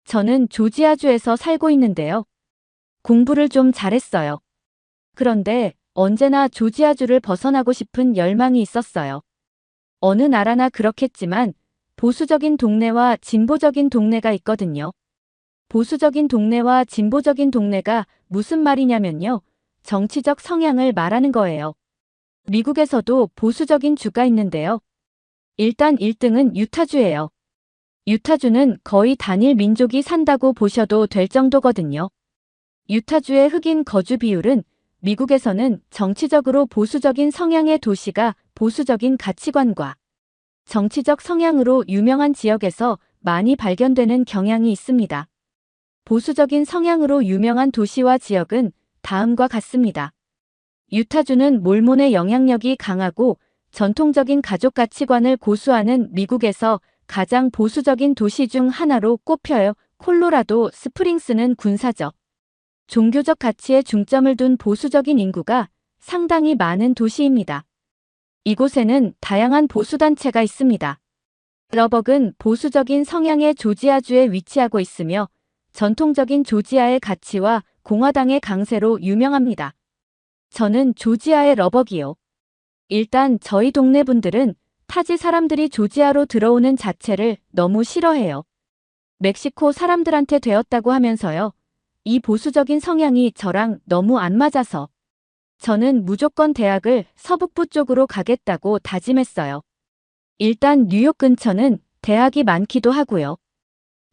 저는 조지아주에서 살고 있는데요. 공부를 좀 잘했어요. 그런데 언제나 조지아주를 벗어나고 싶은 열망이 있었어요. 어느 나라나 그렇겠지만 보수적인 동네와 진보적인 동네가 있거든요. 보수적인 동네와 진보적인 동네가 무슨 말이냐면요. 정치적 성향을 말하는 거예요. 미국에서도 보수적인 주가 있는데요. 일단 1등은 유타주예요. 유타주는 거의 단일 민족이 산다고 보셔도 될 정도거든요. 유타주의 흑인 거주 비율은 미국에서는 정치적으로 보수적인 성향의 도시가 보수적인 가치관과 정치적 성향으로 유명한 지역에서 많이 발견되는 경향이 있습니다. 보수적인 성향으로 유명한 도시와 지역은 다음과 같습니다. 유타주는 몰몬의 영향력이 강하고 전통적인 가족 가치관을 고수하는 미국에서 가장 보수적인 도시 중 하나로 꼽혀요. 콜로라도 스프링스는 군사적, 종교적 가치에 중점을 둔 보수적인 인구가 상당히 많은 도시입니다. 이곳에는 다양한 보수단체가 있습니다. 러벅은 보수적인 성향의 조지아주에 위치하고 있으며 전통적인 조지아의 가치와 공화당의 강세로 유명합니다. 저는 조지아의 러벅이요. 일단 저희 동네 분들은 타지 사람들이 조지아로 들어오는 자체를 너무 싫어해요. 멕시코 사람들한테 되었다고 하면서요. 이 보수적인 성향이 저랑 너무 안 맞아서 저는 무조건 대학을 서북부 쪽으로 가겠다고 다짐했어요. 일단 뉴욕 근처는 대학이 많기도 하고요.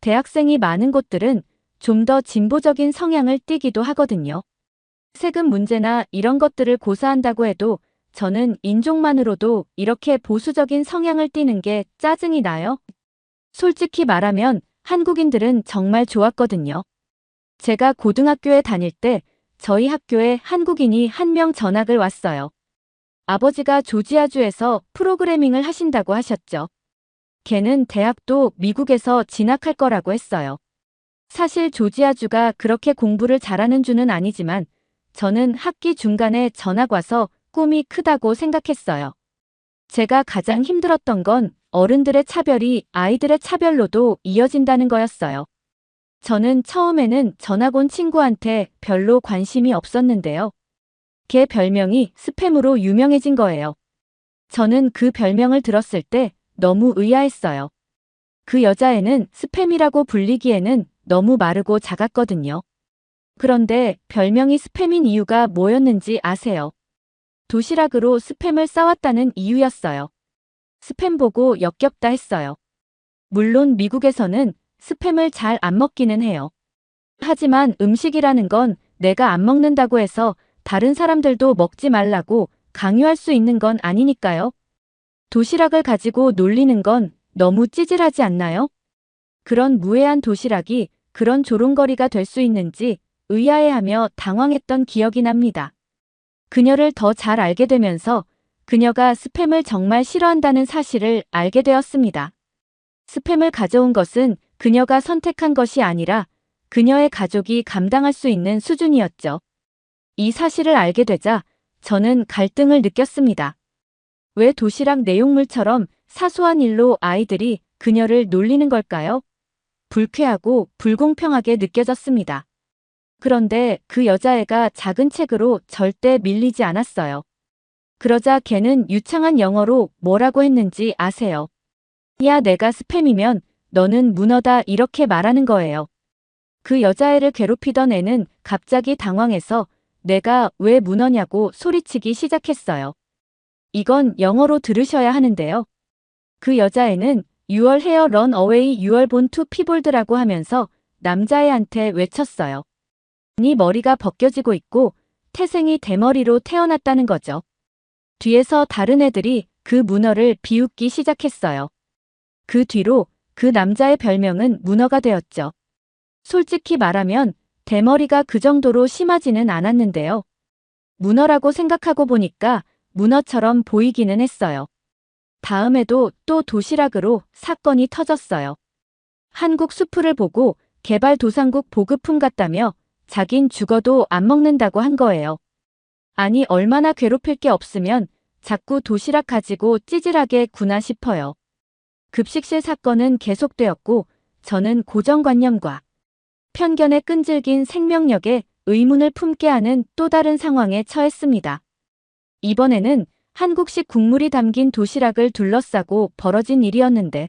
대학생이 많은 곳들은 좀 더 진보적인 성향을 띠기도 하거든요. 세금 문제나 이런 것들을 고사한다고 해도 저는 인종만으로도 이렇게 보수적인 성향을 띠는 게 짜증이 나요. 솔직히 말하면 한국인들은 정말 좋았거든요. 제가 고등학교에 다닐 때 저희 학교에 한국인이 한 명 전학을 왔어요. 아버지가 조지아주에서 프로그래밍을 하신다고 하셨죠. 걔는 대학도 미국에서 진학할 거라고 했어요. 사실 조지아주가 그렇게 공부를 잘하는 주는 아니지만 저는 학기 중간에 전학 와서 꿈이 크다고 생각했어요. 제가 가장 힘들었던 건 어른들의 차별이 아이들의 차별로도 이어진다는 거였어요. 저는 처음에는 전학 온 친구한테 별로 관심이 없었는데요. 걔 별명이 스팸으로 유명해진 거예요. 저는 그 별명을 들었을 때 너무 의아했어요. 그 여자애는 스팸이라고 불리기에는 너무 마르고 작았거든요. 그런데 별명이 스팸인 이유가 뭐였는지 아세요? 도시락으로 스팸을 싸왔다는 이유였어요. 스팸 보고 역겹다 했어요. 물론 미국에서는 스팸을 잘 안 먹기는 해요. 하지만 음식이라는 건 내가 안 먹는다고 해서 다른 사람들도 먹지 말라고 강요할 수 있는 건 아니니까요. 도시락을 가지고 놀리는 건 너무 찌질하지 않나요? 그런 무해한 도시락이 그런 조롱거리가 될 수 있는지 의아해하며 당황했던 기억이 납니다. 그녀를 더 잘 알게 되면서 그녀가 스팸을 정말 싫어한다는 사실을 알게 되었습니다. 스팸을 가져온 것은 그녀가 선택한 것이 아니라 그녀의 가족이 감당할 수 있는 수준이었죠. 이 사실을 알게 되자 저는 갈등을 느꼈습니다. 왜 도시락 내용물처럼 사소한 일로 아이들이 그녀를 놀리는 걸까요? 불쾌하고 불공평하게 느껴졌습니다. 그런데 그 여자애가 작은 책으로 절대 밀리지 않았어요. 그러자 걔는 유창한 영어로 뭐라고 했는지 아세요? 야, 내가 스팸이면 너는 문어다 이렇게 말하는 거예요. 그 여자애를 괴롭히던 애는 갑자기 당황해서 내가 왜 문어냐고 소리치기 시작했어요. 이건 영어로 들으셔야 하는데요. 그 여자애는 Your hair run away, you are born to piebold라고 하면서 남자애한테 외쳤어요. 네 머리가 벗겨지고 있고 태생이 대머리로 태어났다는 거죠. 뒤에서 다른 애들이 그 문어를 비웃기 시작했어요. 그 뒤로 그 남자의 별명은 문어가 되었죠. 솔직히 말하면 대머리가 그 정도로 심하지는 않았는데요. 문어라고 생각하고 보니까 문어처럼 보이기는 했어요. 다음에도 또 도시락으로 사건이 터졌어요. 한국 수프를 보고 개발도상국 보급품 같다며 자긴 죽어도 안 먹는다고 한 거예요. 아니 얼마나 괴롭힐 게 없으면 자꾸 도시락 가지고 찌질하게 구나 싶어요. 급식실 사건은 계속되었고 저는 고정관념과 편견에 끈질긴 생명력에 의문을 품게 하는 또 다른 상황에 처했습니다. 이번에는 한국식 국물이 담긴 도시락을 둘러싸고 벌어진 일이었는데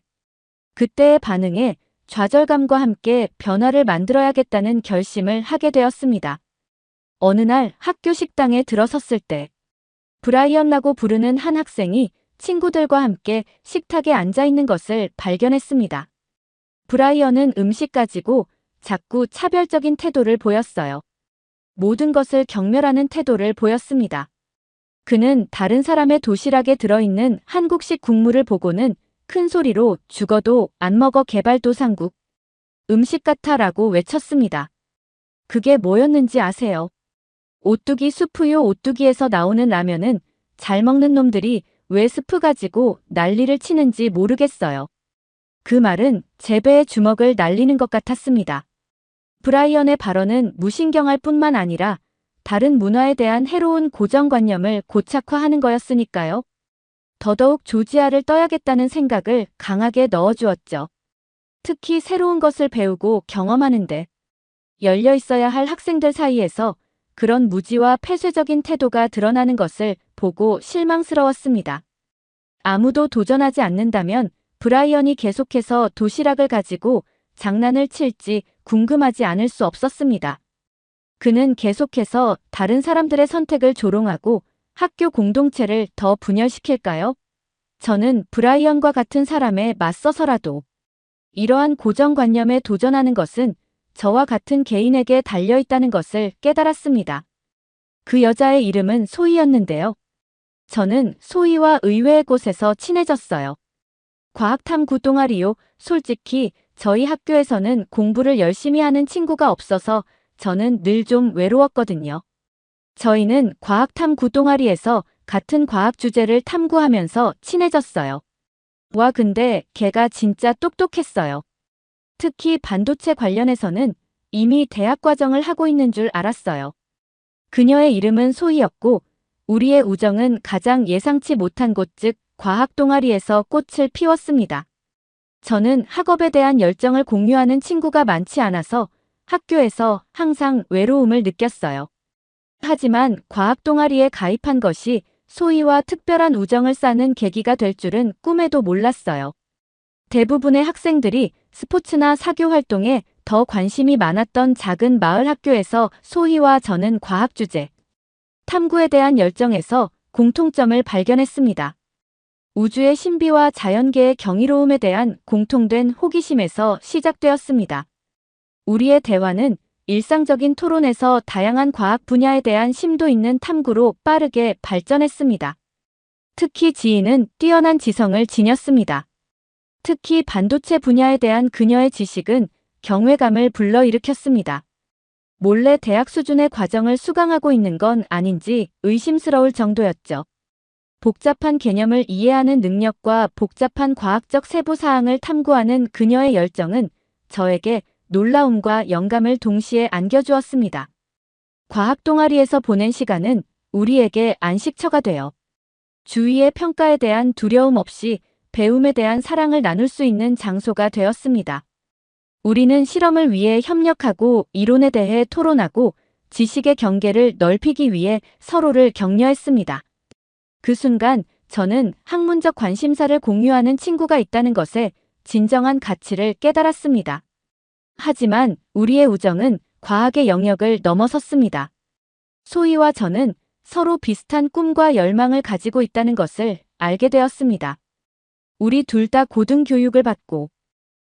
그때의 반응에 좌절감과 함께 변화를 만들어야겠다는 결심을 하게 되었습니다. 어느 날 학교 식당에 들어섰을 때 브라이언이라고 부르는 한 학생이 친구들과 함께 식탁에 앉아 있는 것을 발견했습니다. 브라이언은 음식 가지고 자꾸 차별적인 태도를 보였어요. 모든 것을 경멸하는 태도를 보였습니다. 그는 다른 사람의 도시락에 들어있는 한국식 국물을 보고는 큰 소리로 죽어도 안 먹어 개발도상국 음식 같아 라고 외쳤습니다. 그게 뭐였는지 아세요? 오뚜기 수프요. 오뚜기에서 나오는 라면은 잘 먹는 놈들이 왜 스프 가지고 난리를 치는지 모르겠어요. 그 말은 제 배에 주먹을 날리는 것 같았습니다. 브라이언의 발언은 무신경할 뿐만 아니라 다른 문화에 대한 해로운 고정관념을 고착화하는 거였으니까요. 더더욱 조지아를 떠야겠다는 생각을 강하게 넣어주었죠. 특히 새로운 것을 배우고 경험하는데 열려 있어야 할 학생들 사이에서 그런 무지와 폐쇄적인 태도가 드러나는 것을 보고 실망스러웠습니다. 아무도 도전하지 않는다면 브라이언이 계속해서 도시락을 가지고 장난을 칠지 궁금하지 않을 수 없었습니다. 그는 계속해서 다른 사람들의 선택을 조롱하고 학교 공동체를 더 분열시킬까요? 저는 브라이언과 같은 사람에 맞서서라도 이러한 고정관념에 도전하는 것은 저와 같은 개인에게 달려있다는 것을 깨달았습니다. 그 여자의 이름은 소희였는데요. 저는 소희와 의외의 곳에서 친해졌어요. 과학탐구 동아리요. 솔직히 저희 학교에서는 공부를 열심히 하는 친구가 없어서 저는 늘 좀 외로웠거든요. 저희는 과학탐구 동아리에서 같은 과학 주제를 탐구하면서 친해졌어요. 와 근데 걔가 진짜 똑똑했어요. 특히 반도체 관련해서는 이미 대학 과정을 하고 있는 줄 알았어요. 그녀의 이름은 소희였고 우리의 우정은 가장 예상치 못한 곳 즉 과학 동아리에서 꽃을 피웠습니다. 저는 학업에 대한 열정을 공유하는 친구가 많지 않아서 학교에서 항상 외로움을 느꼈어요. 하지만 과학 동아리에 가입한 것이 소희와 특별한 우정을 쌓는 계기가 될 줄은 꿈에도 몰랐어요. 대부분의 학생들이 스포츠나 사교 활동에 더 관심이 많았던 작은 마을 학교에서 소희와 저는 과학 주제, 탐구에 대한 열정에서 공통점을 발견했습니다. 우주의 신비와 자연계의 경이로움에 대한 공통된 호기심에서 시작되었습니다. 우리의 대화는 일상적인 토론에서 다양한 과학 분야에 대한 심도 있는 탐구로 빠르게 발전했습니다. 특히 지인은 뛰어난 지성을 지녔습니다. 특히 반도체 분야에 대한 그녀의 지식은 경외감을 불러일으켰습니다. 몰래 대학 수준의 과정을 수강하고 있는 건 아닌지 의심스러울 정도였죠. 복잡한 개념을 이해하는 능력과 복잡한 과학적 세부 사항을 탐구하는 그녀의 열정은 저에게 놀라움과 영감을 동시에 안겨주었습니다. 과학 동아리에서 보낸 시간은 우리에게 안식처가 되어 주위의 평가에 대한 두려움 없이 배움에 대한 사랑을 나눌 수 있는 장소가 되었습니다. 우리는 실험을 위해 협력하고 이론에 대해 토론하고 지식의 경계를 넓히기 위해 서로를 격려했습니다. 그 순간 저는 학문적 관심사를 공유하는 친구가 있다는 것에 진정한 가치를 깨달았습니다. 하지만 우리의 우정은 과학의 영역을 넘어섰습니다. 소희와 저는 서로 비슷한 꿈과 열망을 가지고 있다는 것을 알게 되었습니다. 우리 둘 다 고등교육을 받고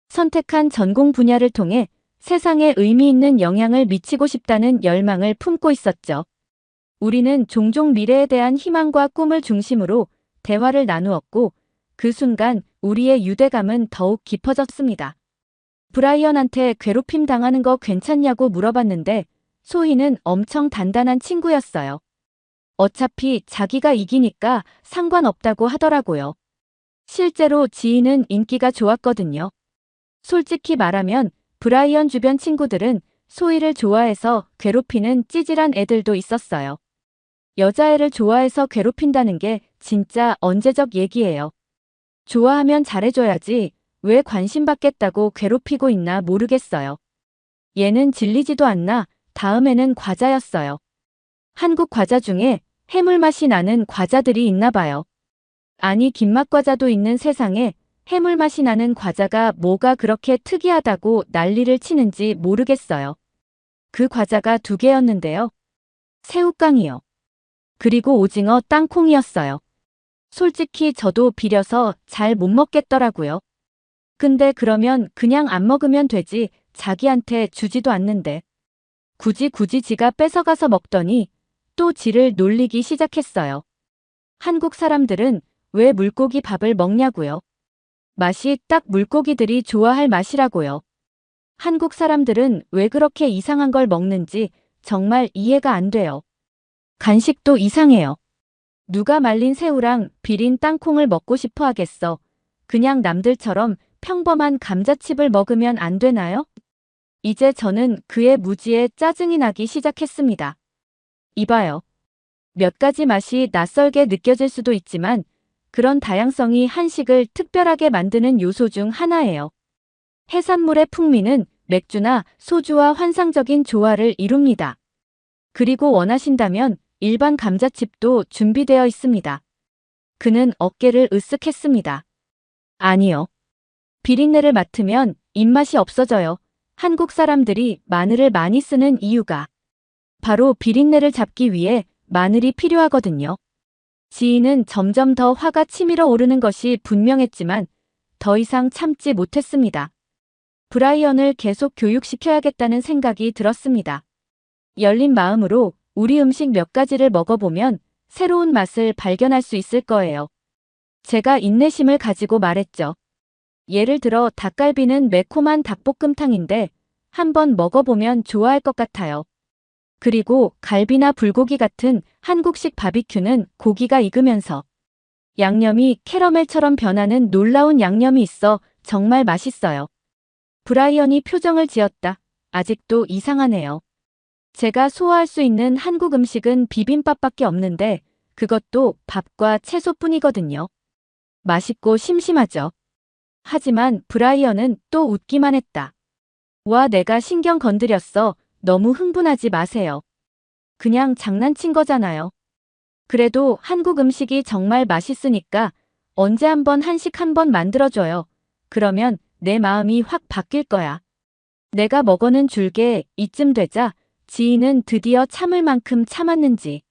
선택한 전공 분야를 통해 세상에 의미 있는 영향을 미치고 싶다는 열망을 품고 있었죠. 우리는 종종 미래에 대한 희망과 꿈을 중심으로 대화를 나누었고 그 순간 우리의 유대감은 더욱 깊어졌습니다. 브라이언한테 괴롭힘 당하는 거 괜찮냐고 물어봤는데 소희는 엄청 단단한 친구였어요. 어차피 자기가 이기니까 상관없다고 하더라고요. 실제로 지인은 인기가 좋았거든요. 솔직히 말하면 브라이언 주변 친구들은 소희를 좋아해서 괴롭히는 찌질한 애들도 있었어요. 여자애를 좋아해서 괴롭힌다는 게 진짜 언제적 얘기예요. 좋아하면 잘해줘야지 왜 관심 받겠다고 괴롭히고 있나 모르겠어요. 얘는 질리지도 않나 다음에는 과자였어요. 한국 과자 중에 해물 맛이 나는 과자들이 있나 봐요. 아니 김맛 과자도 있는 세상에 해물 맛이 나는 과자가 뭐가 그렇게 특이하다고 난리를 치는지 모르겠어요. 그 과자가 2개였는데요. 새우깡이요. 그리고 오징어 땅콩이었어요. 솔직히 저도 비려서 잘 못 먹겠더라고요. 근데 그러면 그냥 안 먹으면 되지 자기한테 주지도 않는데. 굳이 지가 뺏어가서 먹더니 또 지를 놀리기 시작했어요. 한국 사람들은 왜 물고기 밥을 먹냐고요. 맛이 딱 물고기들이 좋아할 맛이라고요. 한국 사람들은 왜 그렇게 이상한 걸 먹는지 정말 이해가 안 돼요. 간식도 이상해요. 누가 말린 새우랑 비린 땅콩을 먹고 싶어 하겠어. 그냥 남들처럼 평범한 감자칩을 먹으면 안 되나요? 이제 저는 그의 무지에 짜증이 나기 시작했습니다. 이봐요. 몇 가지 맛이 낯설게 느껴질 수도 있지만 그런 다양성이 한식을 특별하게 만드는 요소 중 하나예요. 해산물의 풍미는 맥주나 소주와 환상적인 조화를 이룹니다. 그리고 원하신다면 일반 감자칩도 준비되어 있습니다. 그는 어깨를 으쓱했습니다. 아니요. 비린내를 맡으면 입맛이 없어져요. 한국 사람들이 마늘을 많이 쓰는 이유가 바로 비린내를 잡기 위해 마늘이 필요하거든요. 지인은 점점 더 화가 치밀어 오르는 것이 분명했지만 더 이상 참지 못했습니다. 브라이언을 계속 교육시켜야겠다는 생각이 들었습니다. 열린 마음으로 우리 음식 몇 가지를 먹어보면 새로운 맛을 발견할 수 있을 거예요. 제가 인내심을 가지고 말했죠. 예를 들어 닭갈비는 매콤한 닭볶음탕인데 한번 먹어보면 좋아할 것 같아요. 그리고 갈비나 불고기 같은 한국식 바비큐는 고기가 익으면서 양념이 캐러멜처럼 변하는 놀라운 양념이 있어 정말 맛있어요. 브라이언이 표정을 지었다. 아직도 이상하네요. 제가 소화할 수 있는 한국 음식은 비빔밥밖에 없는데 그것도 밥과 채소뿐이거든요. 맛있고 심심하죠. 하지만 브라이언은 또 웃기만 했다. 와, 내가 신경 건드렸어. 너무 흥분하지 마세요. 그냥 장난친 거잖아요. 그래도 한국 음식이 정말 맛있으니까 언제 한번 한식 한번 만들어줘요. 그러면 내 마음이 확 바뀔 거야. 내가 먹어는 줄게. 이쯤 되자 지인은 드디어 참을 만큼 참았는지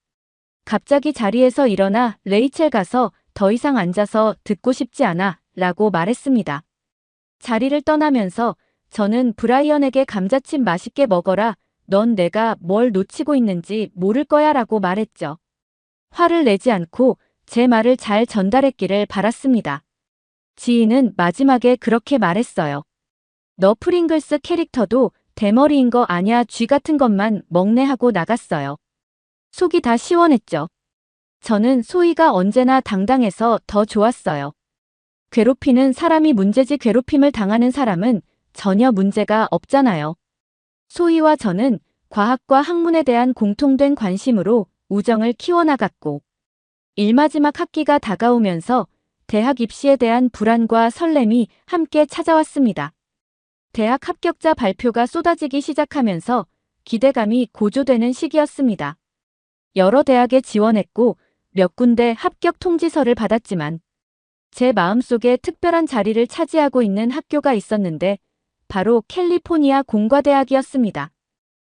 갑자기 자리에서 일어나 레이첼 가서 더 이상 앉아서 듣고 싶지 않아 라고 말했습니다. 자리를 떠나면서 저는 브라이언에게 감자칩 맛있게 먹어라. 넌 내가 뭘 놓치고 있는지 모를 거야 라고 말했죠. 화를 내지 않고 제 말을 잘 전달했기를 바랐습니다. 지인은 마지막에 그렇게 말했어요. 너 프링글스 캐릭터도 대머리인 거 아냐 쥐 같은 것만 먹네 하고 나갔어요. 속이 다 시원했죠. 저는 소희가 언제나 당당해서 더 좋았어요. 괴롭히는 사람이 문제지 괴롭힘을 당하는 사람은 전혀 문제가 없잖아요. 소희와 저는 과학과 학문에 대한 공통된 관심으로 우정을 키워나갔고 일마지막 학기가 다가오면서 대학 입시에 대한 불안과 설렘이 함께 찾아왔습니다. 대학 합격자 발표가 쏟아지기 시작하면서 기대감이 고조되는 시기였습니다. 여러 대학에 지원했고 몇 군데 합격 통지서를 받았지만 제 마음속에 특별한 자리를 차지하고 있는 학교가 있었는데 바로 캘리포니아 공과대학이었습니다.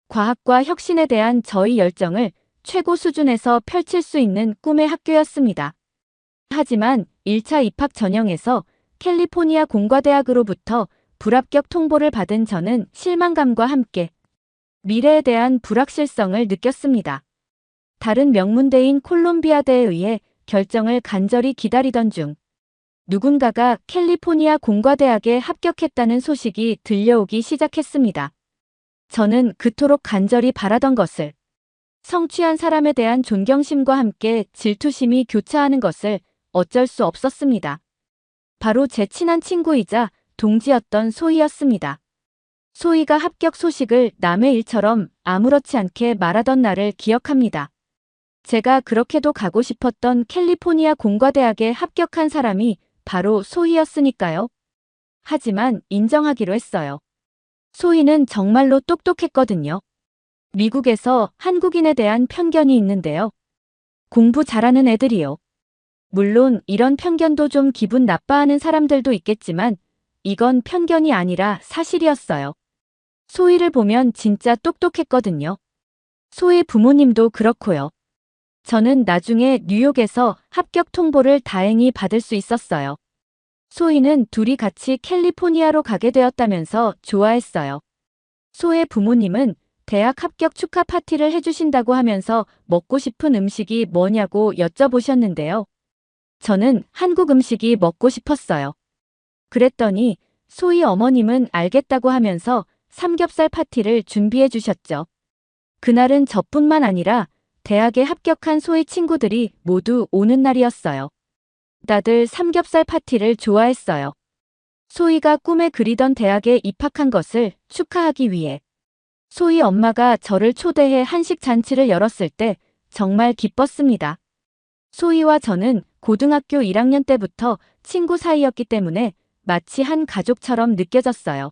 과학과 혁신에 대한 저희 열정을 최고 수준에서 펼칠 수 있는 꿈의 학교였습니다. 하지만 1차 입학 전형에서 캘리포니아 공과대학으로부터 불합격 통보를 받은 저는 실망감과 함께 미래에 대한 불확실성을 느꼈습니다. 다른 명문대인 콜롬비아대에 의해 결정을 간절히 기다리던 중 누군가가 캘리포니아 공과대학에 합격했다는 소식이 들려오기 시작했습니다. 저는 그토록 간절히 바라던 것을 성취한 사람에 대한 존경심과 함께 질투심이 교차하는 것을 어쩔 수 없었습니다. 바로 제 친한 친구이자 동지였던 소희였습니다. 소희가 합격 소식을 남의 일처럼 아무렇지 않게 말하던 날을 기억합니다. 제가 그렇게도 가고 싶었던 캘리포니아 공과대학에 합격한 사람이 바로 소희였으니까요. 하지만 인정하기로 했어요. 소희는 정말로 똑똑했거든요. 미국에서 한국인에 대한 편견이 있는데요. 공부 잘하는 애들이요. 물론 이런 편견도 좀 기분 나빠하는 사람들도 있겠지만 이건 편견이 아니라 사실이었어요. 소희를 보면 진짜 똑똑했거든요. 소희 부모님도 그렇고요. 저는 나중에 뉴욕에서 합격 통보를 다행히 받을 수 있었어요. 소희는 둘이 같이 캘리포니아로 가게 되었다면서 좋아했어요. 소희의 부모님은 대학 합격 축하 파티를 해주신다고 하면서 먹고 싶은 음식이 뭐냐고 여쭤보셨는데요. 저는 한국 음식이 먹고 싶었어요. 그랬더니 소희 어머님은 알겠다고 하면서 삼겹살 파티를 준비해 주셨죠. 그날은 저뿐만 아니라 대학에 합격한 소희 친구들이 모두 오는 날이었어요. 다들 삼겹살 파티를 좋아했어요. 소희가 꿈에 그리던 대학에 입학한 것을 축하하기 위해 소희 엄마가 저를 초대해 한식 잔치를 열었을 때 정말 기뻤습니다. 소희와 저는 고등학교 1학년 때부터 친구 사이였기 때문에 마치 한 가족처럼 느껴졌어요.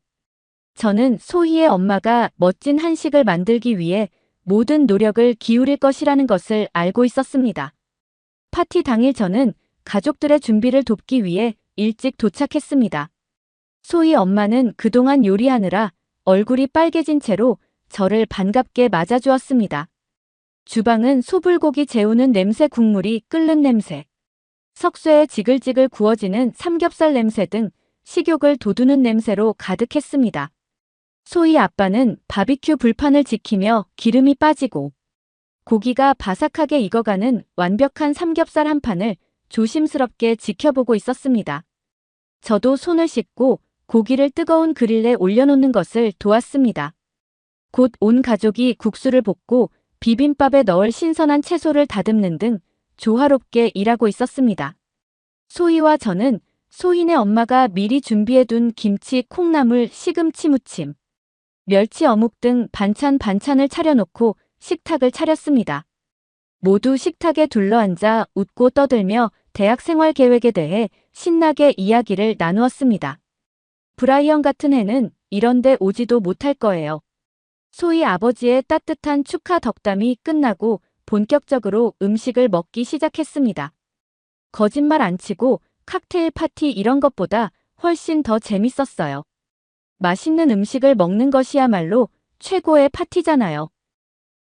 저는 소희의 엄마가 멋진 한식을 만들기 위해 모든 노력을 기울일 것이라는 것을 알고 있었습니다. 파티 당일 저는 가족들의 준비를 돕기 위해 일찍 도착했습니다. 소희 엄마는 그동안 요리하느라 얼굴이 빨개진 채로 저를 반갑게 맞아주었습니다. 주방은 소불고기 재우는 냄새, 국물이 끓는 냄새, 석쇠에 지글지글 구워지는 삼겹살 냄새 등 식욕을 돋우는 냄새로 가득했습니다. 소희 아빠는 바비큐 불판을 지키며 기름이 빠지고 고기가 바삭하게 익어가는 완벽한 삼겹살 한 판을 조심스럽게 지켜보고 있었습니다. 저도 손을 씻고 고기를 뜨거운 그릴에 올려놓는 것을 도왔습니다. 곧 온 가족이 국수를 볶고 비빔밥에 넣을 신선한 채소를 다듬는 등 조화롭게 일하고 있었습니다. 소희와 저는 소희네 엄마가 미리 준비해둔 김치, 콩나물, 시금치 무침, 멸치 어묵 등 반찬을 차려놓고 식탁을 차렸습니다. 모두 식탁에 둘러앉아 웃고 떠들며 대학 생활 계획에 대해 신나게 이야기를 나누었습니다. 브라이언 같은 애는 이런데 오지도 못할 거예요. 소희 아버지의 따뜻한 축하 덕담이 끝나고 본격적으로 음식을 먹기 시작했습니다. 거짓말 안 치고 칵테일 파티 이런 것보다 훨씬 더 재밌었어요. 맛있는 음식을 먹는 것이야말로 최고의 파티잖아요.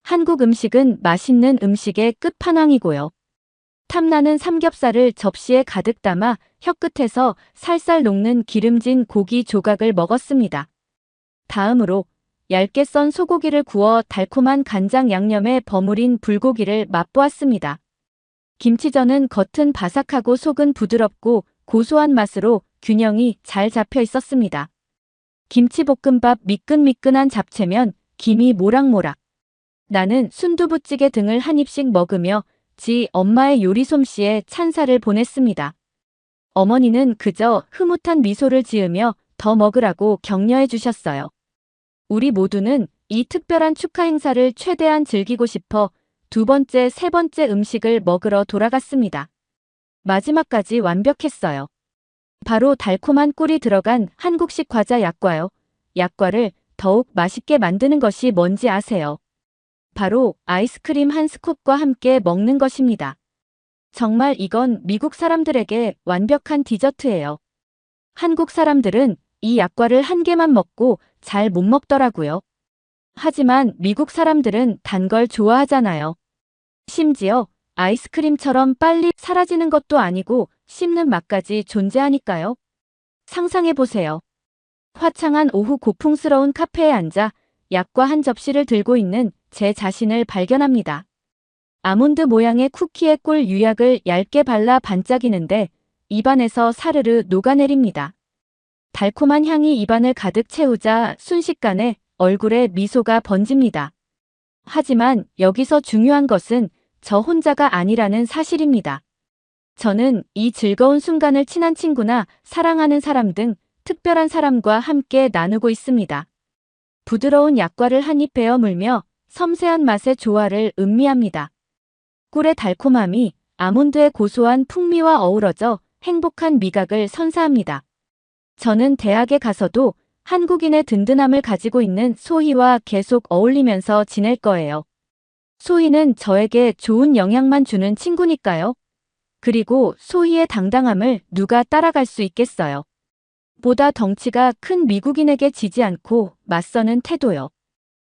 한국 음식은 맛있는 음식의 끝판왕이고요. 탐나는 삼겹살을 접시에 가득 담아 혀끝에서 살살 녹는 기름진 고기 조각을 먹었습니다. 다음으로 얇게 썬 소고기를 구워 달콤한 간장 양념에 버무린 불고기를 맛보았습니다. 김치전은 겉은 바삭하고 속은 부드럽고 고소한 맛으로 균형이 잘 잡혀 있었습니다. 김치볶음밥 미끈미끈한 잡채면 김이 모락모락. 나는 순두부찌개 등을 한 입씩 먹으며 지 엄마의 요리 솜씨에 찬사를 보냈습니다. 어머니는 그저 흐뭇한 미소를 지으며 더 먹으라고 격려해 주셨어요. 우리 모두는 이 특별한 축하 행사를 최대한 즐기고 싶어 두 번째, 세 번째 음식을 먹으러 돌아갔습니다. 마지막까지 완벽했어요. 바로 달콤한 꿀이 들어간 한국식 과자 약과요. 약과를 더욱 맛있게 만드는 것이 뭔지 아세요? 바로 아이스크림 한 스쿱과 함께 먹는 것입니다. 정말 이건 미국 사람들에게 완벽한 디저트예요. 한국 사람들은 이 약과를 한 개만 먹고 잘 못 먹더라고요. 하지만 미국 사람들은 단 걸 좋아하잖아요. 심지어 아이스크림처럼 빨리 사라지는 것도 아니고 씹는 맛까지 존재하니까요. 상상해보세요. 화창한 오후 고풍스러운 카페에 앉아 약과 한 접시를 들고 있는 제 자신을 발견합니다. 아몬드 모양의 쿠키에 꿀 유약을 얇게 발라 반짝이는데 입안에서 사르르 녹아내립니다. 달콤한 향이 입안을 가득 채우자 순식간에 얼굴에 미소가 번집니다. 하지만 여기서 중요한 것은 저 혼자가 아니라는 사실입니다. 저는 이 즐거운 순간을 친한 친구나 사랑하는 사람 등 특별한 사람과 함께 나누고 있습니다. 부드러운 약과를 한 입 베어 물며 섬세한 맛의 조화를 음미합니다. 꿀의 달콤함이 아몬드의 고소한 풍미와 어우러져 행복한 미각을 선사합니다. 저는 대학에 가서도 한국인의 든든함을 가지고 있는 소희와 계속 어울리면서 지낼 거예요. 소희는 저에게 좋은 영향만 주는 친구니까요. 그리고 소희의 당당함을 누가 따라갈 수 있겠어요. 보다 덩치가 큰 미국인에게 지지 않고 맞서는 태도요.